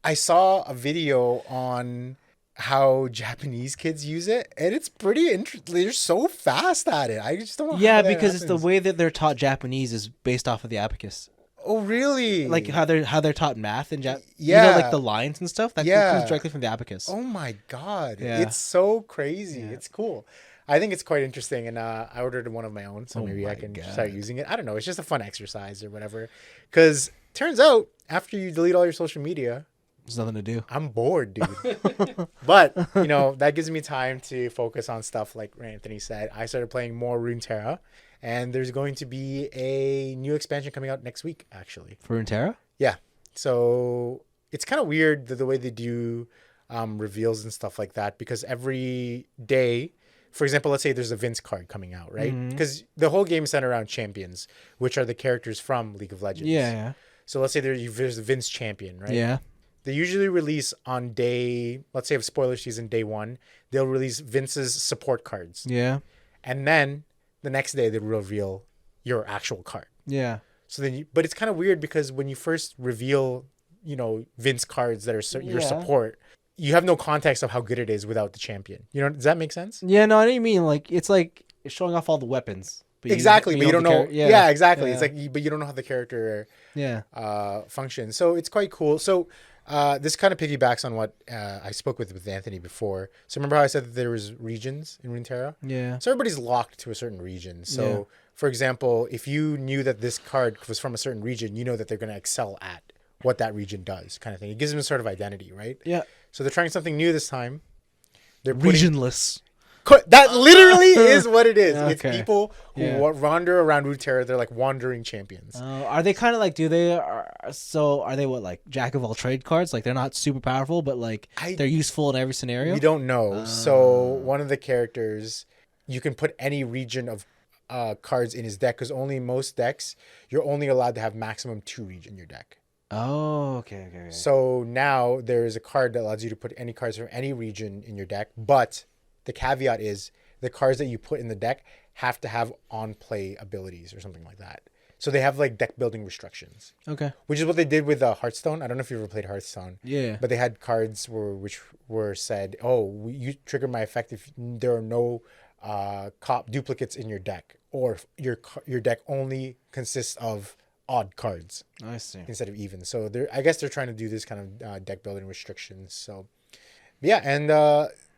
I saw a video on how Japanese kids use it, and it's pretty interesting. They're so fast at it. I just don't know. Yeah, because it's the way that they're taught Japanese is based off of the abacus. Oh, really? Like how they're taught math and yeah, like the lines and stuff that comes directly from the abacus. Oh my god, yeah. It's so crazy. Yeah. It's cool. I think it's quite interesting, and I ordered one of my own, so maybe I can start using it. I don't know. It's just a fun exercise or whatever. Because turns out after you delete all your social media, there's nothing to do. I'm bored, dude. But that gives me time to focus on stuff like Anthony said. I started playing more Runeterra. And there's going to be a new expansion coming out next week, actually. For Runeterra? Yeah. So it's kind of weird the way they do reveals and stuff like that, because every day, for example, let's say there's a Vince card coming out, right? Because the whole game is centered around champions, which are the characters from League of Legends. Yeah. So let's say there's a Vince champion, right? Yeah. They usually release on day, let's say of spoiler season, day 1, they'll release Vince's support cards. Yeah. And then the next day they reveal your actual card. Yeah. So then but it's kind of weird because when you first reveal, Vince cards that are your support, you have no context of how good it is without the champion. Does that make sense? Yeah, no, I didn't mean like it's like showing off all the weapons. But Exactly, but you don't know. Yeah, exactly. Yeah. It's like, but you don't know how the character Yeah. functions. So it's quite cool. So this kind of piggybacks on what I spoke with Anthony before. So remember how I said that there was regions in Runeterra? Yeah. So everybody's locked to a certain region. So for example, if you knew that this card was from a certain region, you know that they're going to excel at what that region does, kind of thing. It gives them a sort of identity, right? Yeah. So they're trying something new this time. They're putting, Regionless. that literally is what it is. Okay. It's people who wander around Runeterra. They're like wandering champions. Are they kind of like? Are they what, like jack of all trade cards? Like they're not super powerful, but like they're useful in every scenario. We don't know. So one of the characters, you can put any region of cards in his deck, because most decks you're only allowed to have maximum 2 regions in your deck. Oh, okay. So now there is a card that allows you to put any cards from any region in your deck, but the caveat is the cards that you put in the deck have to have on-play abilities or something like that. So they have like deck building restrictions. Okay. Which is what they did with Hearthstone. I don't know if you ever played Hearthstone. Yeah. But they had cards which were said, you trigger my effect if there are no duplicates in your deck, or your deck only consists of odd cards. I see. Instead of even. So I guess they're trying to do this kind of deck building restrictions. So yeah, and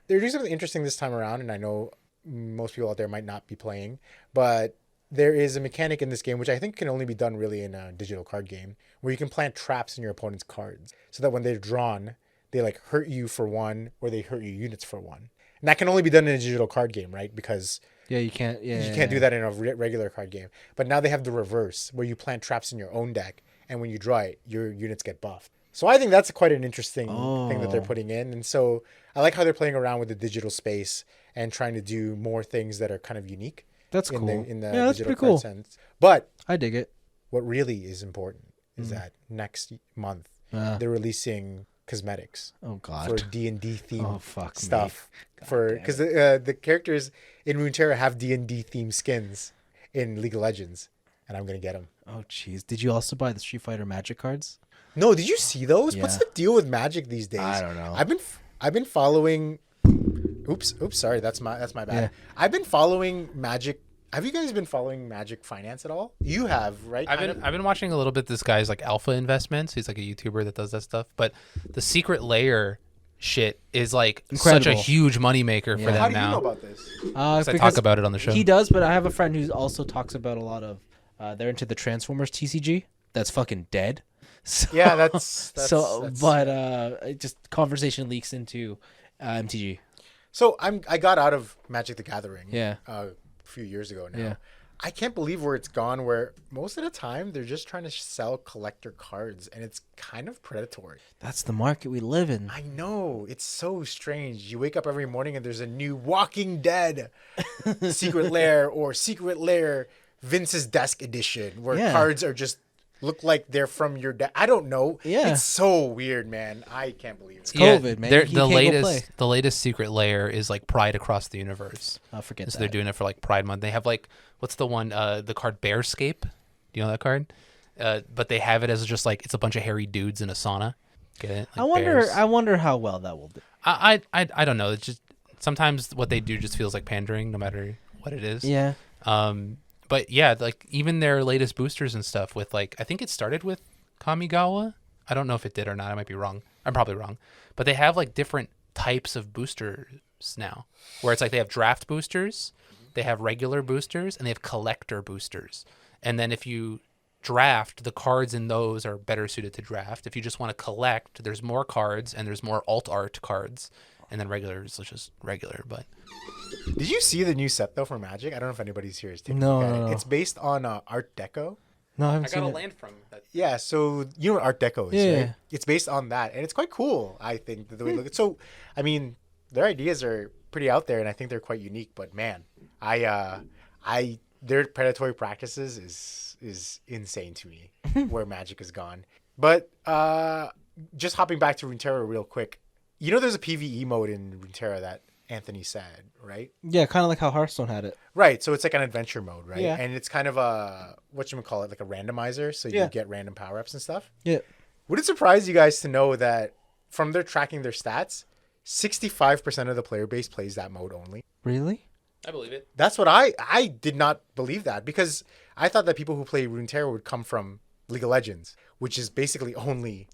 they're doing something interesting this time around, and I know most people out there might not be playing, but there is a mechanic in this game which I think can only be done really in a digital card game, where you can plant traps in your opponent's cards so that when they're drawn, they like hurt you for 1, or they hurt your units for 1. And that can only be done in a digital card game, right? Because you can't. Yeah, you can't do that in a regular card game. But now they have the reverse, where you plant traps in your own deck, and when you draw it, your units get buffed. So I think that's quite an interesting thing that they're putting in. And so I like how they're playing around with the digital space and trying to do more things that are kind of unique. That's cool. In the that's digital pretty cool. sense. But I dig it. What really is important is that next month they're releasing cosmetics. Oh God. For D&D theme stuff. Because the characters in Runeterra have D&D themed skins in League of Legends, and I'm gonna get them. Oh jeez. Did you also buy the Street Fighter Magic cards? No, did you see those? Yeah. What's the deal with Magic these days? I don't know. I've been following. Oops, sorry, that's my bad. Yeah. I've been following Magic. Have you guys been following Magic Finance at all? You have, right? I've been watching a little bit. This guy's like Alpha Investments. He's like a YouTuber that does that stuff. But the secret layer shit is like Incredible. such a huge moneymaker for them How do now. you know about this? 'Cause I talk about it on the show. He does, but I have a friend who also talks about a lot of. They're into the Transformers TCG. That's fucking dead. So, Yeah, that's it just conversation leaks into MTG. So I got out of Magic the Gathering. Yeah. A few years ago now. Yeah. I can't believe where it's gone. Where most of the time they're just trying to sell collector cards, and it's kind of predatory. That's the market we live in. I know, it's so strange. You wake up every morning and there's a new Walking Dead Secret Lair or Secret Lair Vince's Desk Edition, where cards are just look like they're from your deck. I don't know. Yeah. It's so weird, man. I can't believe it. COVID, man. You can't go play. The latest secret layer is like Pride Across the Universe. I'll forget So that. they're doing it for like Pride Month. They have like, what's the one? The card Bearscape. Do you know that card? But they have it as just like it's a bunch of hairy dudes in a sauna. Get it? Like I wonder how well that will do. I don't know. It's just sometimes what they do just feels like pandering, no matter what it is. Yeah. But yeah, like even their latest boosters and stuff with like, I think it started with Kamigawa. I don't know if it did or not. I might be wrong. I'm probably wrong. But they have like different types of boosters now, where it's like they have draft boosters, they have regular boosters, and they have collector boosters. And then if you draft, the cards in those are better suited to draft. If you just want to collect, there's more cards and there's more alt art cards. And then regular is just regular, but... Did you see the new set though for Magic? I don't know if anybody's here is taking No, a look at no, it. no. It's based on Art Deco. No, I I haven't got seen a it. land from that. Yeah, so you know what Art Deco is, Yeah. right? It's based on that, and it's quite cool. I think the way they look at. So, I mean, their ideas are pretty out there, and I think they're quite unique. But man, I their predatory practices is insane to me. Where Magic has gone, but just hopping back to Runeterra real quick. You know, there's a PVE mode in Runeterra that Anthony said, right? Yeah, kind of like how Hearthstone had it. Right. So it's like an adventure mode, right? Yeah. And it's kind of a whatchamacallit, like a randomizer. So Yeah. you get random power ups and stuff. Yeah. Would it surprise you guys to know that from their tracking their stats, 65% of the player base plays that mode only? Really? I believe it. That's what I did not believe that, because I thought that people who play Runeterra would come from League of Legends, which is basically only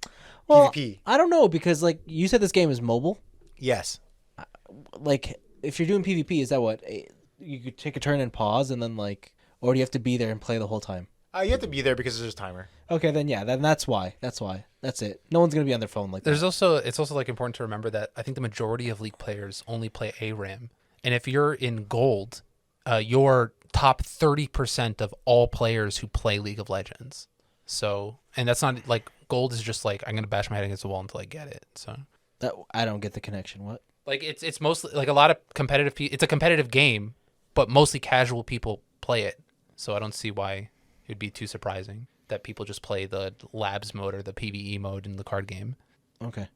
Well, PvP. I don't know because like you said, this game is mobile. Yes. Like if you're doing PvP, is that what you could take a turn and pause and then like, or do you have to be there and play the whole time? You have to be there because there's a timer. Okay, then yeah, then that's why. That's it. No one's gonna be on their phone like that. It's also like important to remember that I think the majority of League players only play ARAM, and if you're in gold, you're top 30% of all players who play League of Legends. So, and that's not like gold is just like I'm gonna bash my head against the wall until I get it. So, That I don't get the connection. What? like it's mostly like a lot of competitive. It's a competitive game, but mostly casual people play it. So I don't see why it'd be too surprising that people just play the labs mode or the PvE mode in the card game. Okay.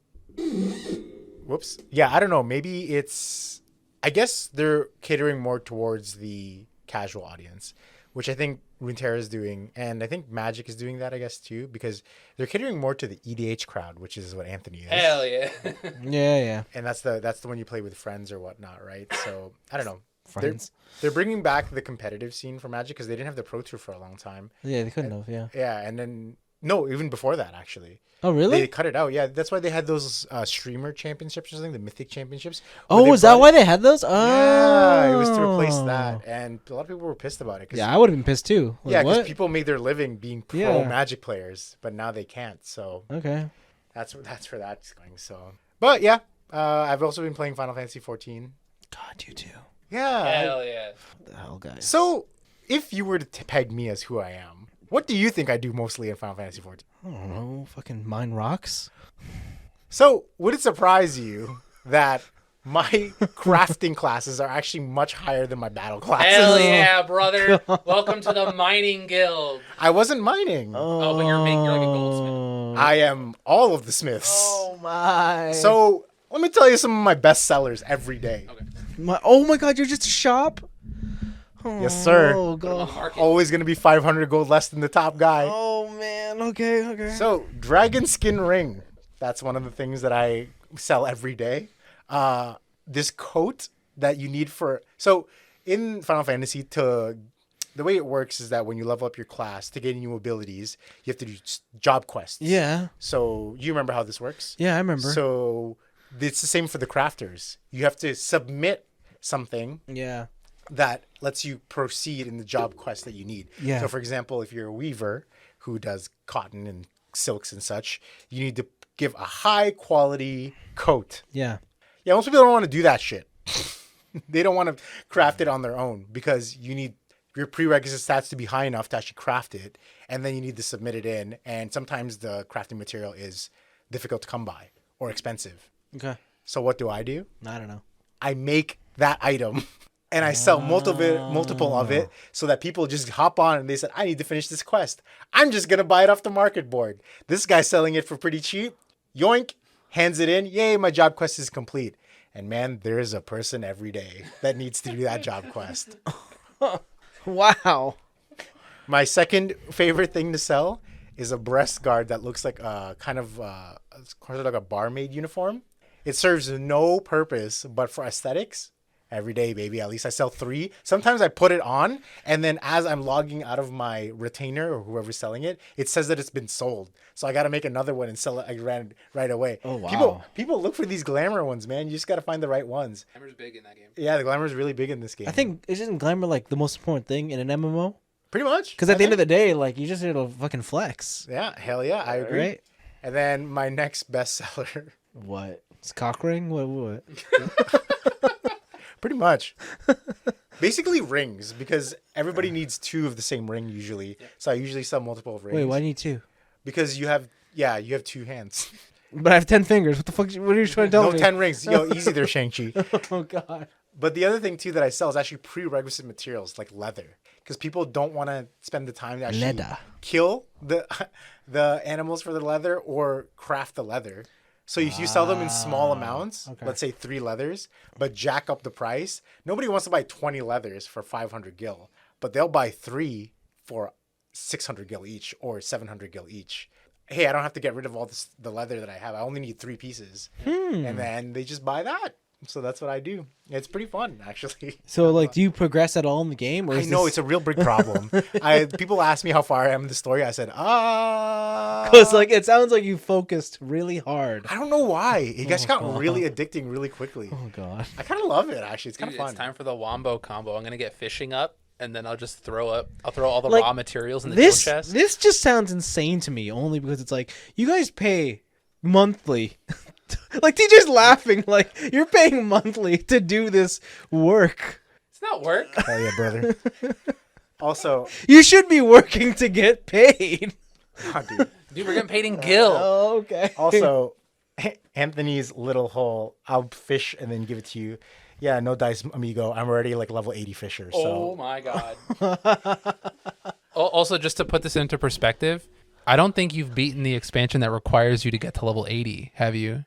Whoops. Yeah, I don't know. Maybe it's... I guess they're catering more towards the casual audience, which I think Runeterra is doing. And I think Magic is doing that, I guess, too, because they're catering more to the EDH crowd, which is what Anthony is. Hell yeah! Yeah. And that's the one you play with friends or whatnot, right? So, I don't know. Friends. They're bringing back the competitive scene for Magic because they didn't have the Pro Tour for a long time. Yeah, they couldn't have. Yeah. Yeah, and then... No, even before that, actually. Oh really? They cut it out. Yeah, that's why they had those streamer championships or something, the Mythic championships. Oh, is that why they had those? Oh. Yeah, it was to replace that, and a lot of people were pissed about it. Yeah, I would have been pissed too. Like, yeah, because what? people made their living being pro Yeah. Magic players, but now they can't. So Okay. that's where that's going. So, but yeah, I've also been playing Final Fantasy 14. God, you too. Yeah. Hell yeah! What the hell, guys? So, if you were to peg me as who I am, what do you think I do mostly in Final Fantasy 14? I don't know. Fucking mine rocks. So, would it surprise you that my crafting classes are actually much higher than my battle classes? Hell yeah, brother! Welcome to the mining guild. I wasn't mining. Oh, but you're like a goldsmith. I am all of the smiths. Oh my. So, let me tell you some of my best sellers every day. Okay. Oh my God, you're just a shop. Yes, sir. Oh Put 'em on God. market. Always going to be 500 gold less than the top guy. Oh man. Okay. So, dragon skin ring. That's one of the things that I sell every day. This coat that you need for... So, in Final Fantasy, the way it works is that when you level up your class to gain new abilities, you have to do job quests. Yeah. So, you remember how this works? Yeah, I remember. So, it's the same for the crafters. You have to submit something Yeah. that lets you proceed in the job quest that you need. Yeah. So, for example, if you're a weaver who does cotton and silks and such, you need to give a high quality coat. Yeah. Yeah, most people don't want to do that shit. They don't want to craft it on their own because you need your prerequisite stats to be high enough to actually craft it, and then you need to submit it in. And sometimes the crafting material is difficult to come by or expensive. Okay. So what do? I I don't know. I make that item and I sell multiple of it so that people just hop on and they said, I need to finish this quest. I'm just going to buy it off the market board. This guy's selling it for pretty cheap. Yoink, hands it in. Yay, my job quest is complete. And man, there is a person every day that needs to do that job quest. Wow. My second favorite thing to sell is a breast guard that looks like a kind of like a barmaid uniform. It serves no purpose but for aesthetics. Every day, baby. At least I sell 3. Sometimes I put it on, and then as I'm logging out of my retainer or whoever's selling it, it says that it's been sold. So I got to make another one and sell it right away. Oh, wow. People look for these glamour ones, man. You just got to find the right ones. Glamour's big in that game. Yeah, the glamour is really big in this game. I think isn't glamour like the most important thing in an MMO? pretty much. Because at the end of the day, like you just need to fucking flex. Yeah, hell yeah, I agree. Right? And then my next bestseller, What? It's cock ring? What? pretty much. Basically rings, because everybody needs 2 of the same ring usually. So I usually sell multiple rings. Wait, why do you need 2? Because you have 2 hands. But I have 10 fingers. What the fuck? What are you trying to tell No me? 10 rings. Yo, easy there, Shang-Chi. Oh god. But the other thing too that I sell is actually prerequisite materials like leather, because people don't want to spend the time to actually Leather. kill the animals for the leather or craft the leather. So if you sell them in small amounts, okay. let's say 3 leathers, but jack up the price, nobody wants to buy 20 leathers for 500 gil, but they'll buy 3 for 600 gil each or 700 gil each. Hey, I don't have to get rid of all the leather that I have. I only need 3 pieces. And then they just buy that. So that's what I do. It's pretty fun, actually. So, like, do you progress at all in the game? Or I is know this... it's a real big problem. People ask me how far I am in the story. I said, Because, like, it sounds like you focused really hard. I don't know why. It just got really addicting really quickly. Oh, God. I kind of love it, actually. It's kind of Dude, fun. it's time for the wombo combo. I'm gonna get fishing up, and then I'll just throw all the Like, raw materials in the This, tool chest. this just sounds insane to me, only because it's like, you guys pay monthly. Like, TJ's laughing. Like, you're paying monthly to do this work. It's not work. Hell yeah, brother. Also, You should be working to get paid. dude. Dude, we're getting paid in gil. Oh, okay. Also, Anthony's little hole, I'll fish and then give it to you. Yeah, no dice, amigo. I'm already like level 80 fisher. Oh So my god. Also, just to put this into perspective, I don't think you've beaten the expansion that requires you to get to level 80, have you?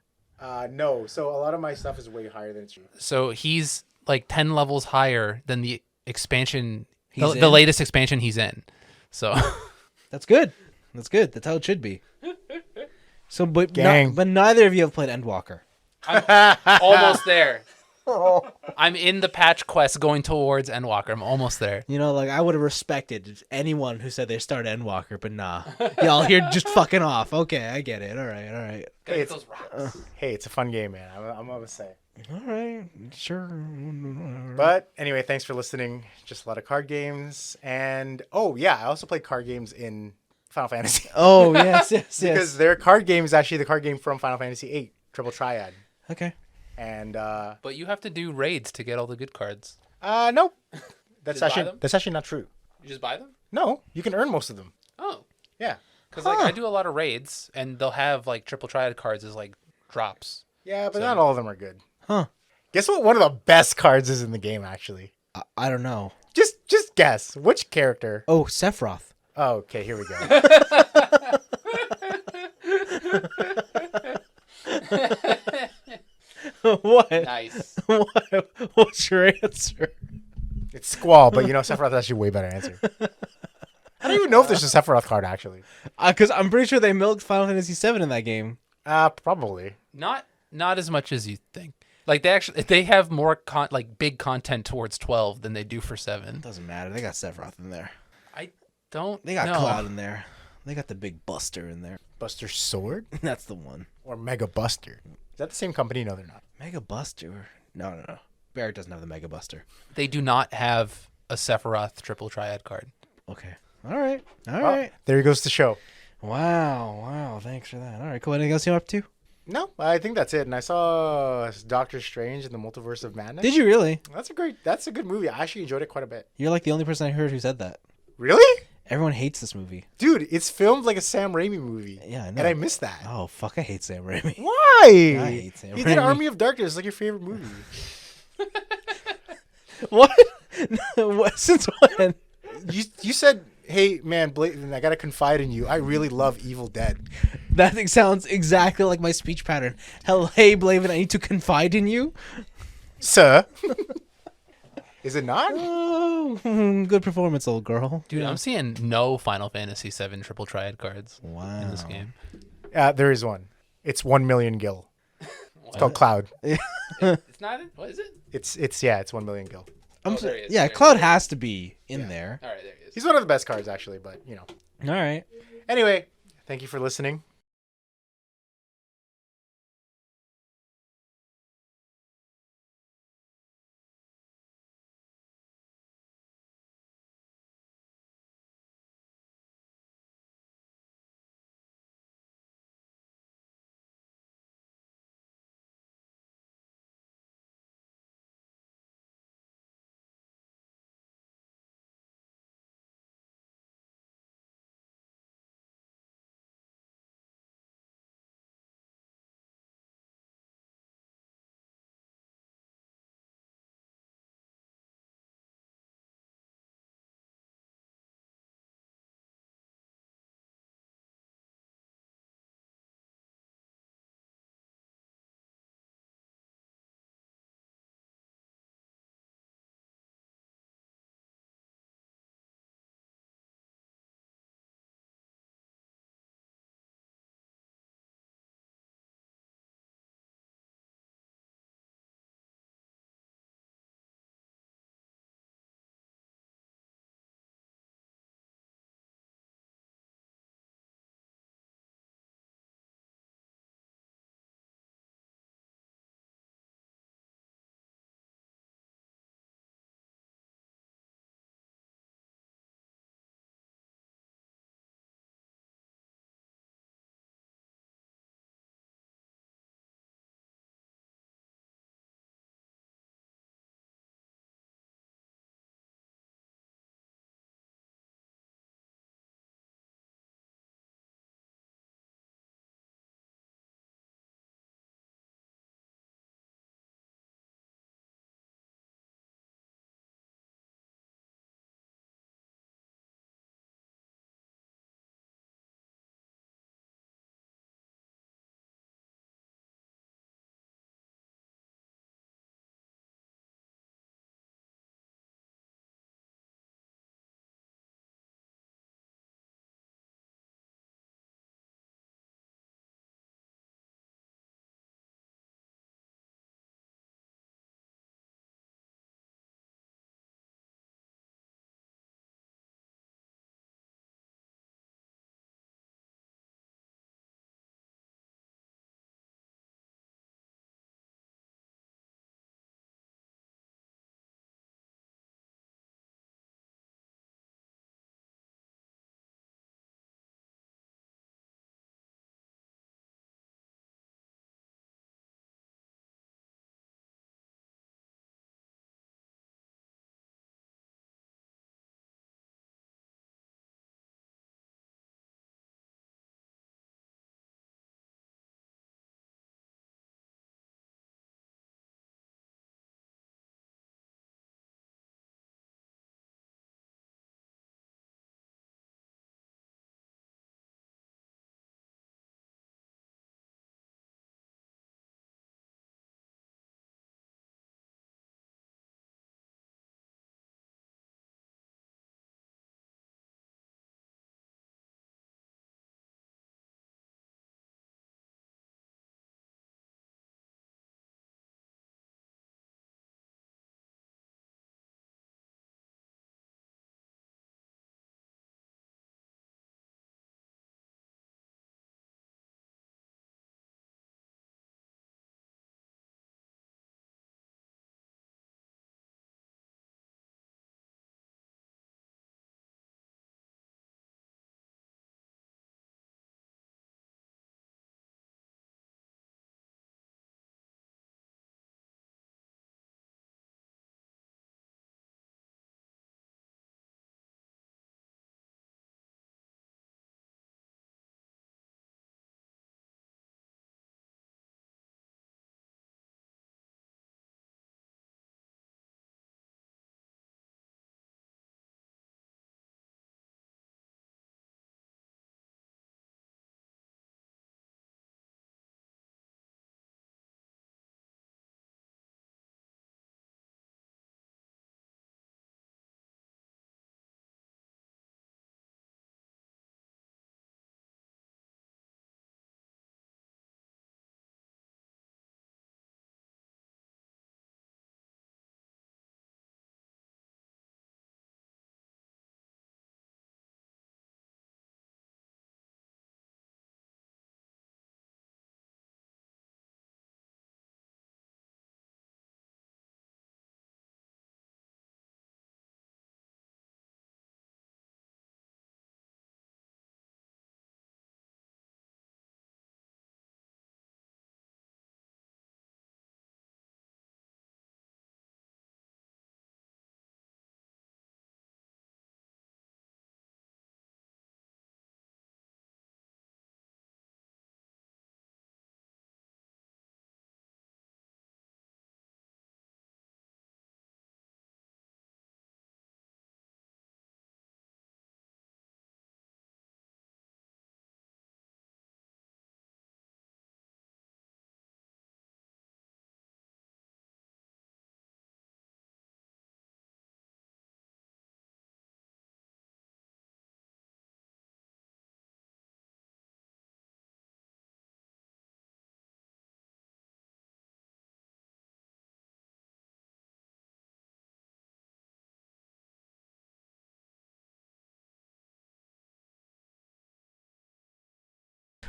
no. So a lot of my stuff is way higher than it's. So he's like 10 levels higher than the expansion, He's the in? latest expansion he's in. So That's good. That's good. That's how it should be. So, but Gang. but neither of you have played Endwalker. I'm almost there. I'm in the patch quest going towards Endwalker. I'm almost there. You know, like, I would have respected anyone who said they started Endwalker, but nah. Y'all here just fucking off. Okay, I get it. All right, all right. Gotta Hey, get those rocks. Hey, it's a fun game, man. I'm gonna say. All right, sure. But anyway, thanks for listening. Just a lot of card games, and oh yeah, I also play card games in Final Fantasy. Oh, yes, yes, yes. Because their card game is actually the card game from Final Fantasy VIII, Triple Triad. Okay. And But you have to do raids to get all the good cards. nope. That's Just buy them? that's actually not true. You just buy them? No, you can earn most of them. Oh. Yeah. Because like I do a lot of raids, and they'll have like triple triad cards as like drops. Yeah, but not all of them are good. Huh. Guess what one of the best cards is in the game, actually? I don't know. Just guess. Which character? Oh, Sephiroth. Oh, okay, here we go. What? Nice. What's your answer? It's Squall, but you know, Sephiroth is actually a way better answer. I don't even know if there's a Sephiroth card, actually. Because I'm pretty sure they milked Final Fantasy VII in that game. Probably. Not as much as you think. Like they have more big content towards 12 than they do for 7. Doesn't matter. They got Sephiroth in there. I don't. They got know. Cloud in there. They got the big Buster in there. Buster Sword? That's the one. Or Mega Buster? Is that the same company? No, they're not. Mega Buster. No. Barrett doesn't have the Mega Buster. They do not have a Sephiroth triple triad card. Okay. All right. All Well, right. there goes the show. Wow. Thanks for that. All right. Cool. Anything else you're up to? No, I think that's it. And I saw Doctor Strange in the Multiverse of Madness. Did you really? That's a good movie. I actually enjoyed it quite a bit. You're like the only person I heard who said that. Really? Everyone hates this movie. Dude, it's filmed like a Sam Raimi movie. Yeah, I know. And I missed that. Oh, fuck. I hate Sam Raimi. Why? I hate Sam You did Raimi. Army of Darkness, like your favorite movie. What? Since when? You said, hey, man, Blaven, I got to confide in you. I really love Evil Dead. That thing sounds exactly like my speech pattern. Hey, Blaven, I need to confide in you. Sir? Is it not? Oh, good performance, old girl. Dude, I'm seeing no Final Fantasy 7 triple triad cards Wow. in this game. There is one. It's 1 million gil. It's called Cloud. It's not. What is it? It's 1 million gil. There he is. Yeah, There he Cloud is. has to be in there. All right, there he is. He's one of the best cards, actually, but, you know. All right. Anyway, thank you for listening.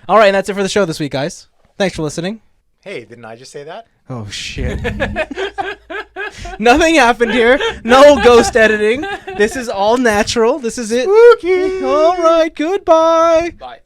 All right, and that's it for the show this week, guys. Thanks for listening. Hey, didn't I just say that? Oh, shit. Nothing happened here. No ghost editing. This is all natural. This is it. Spooky. All right, goodbye. Bye.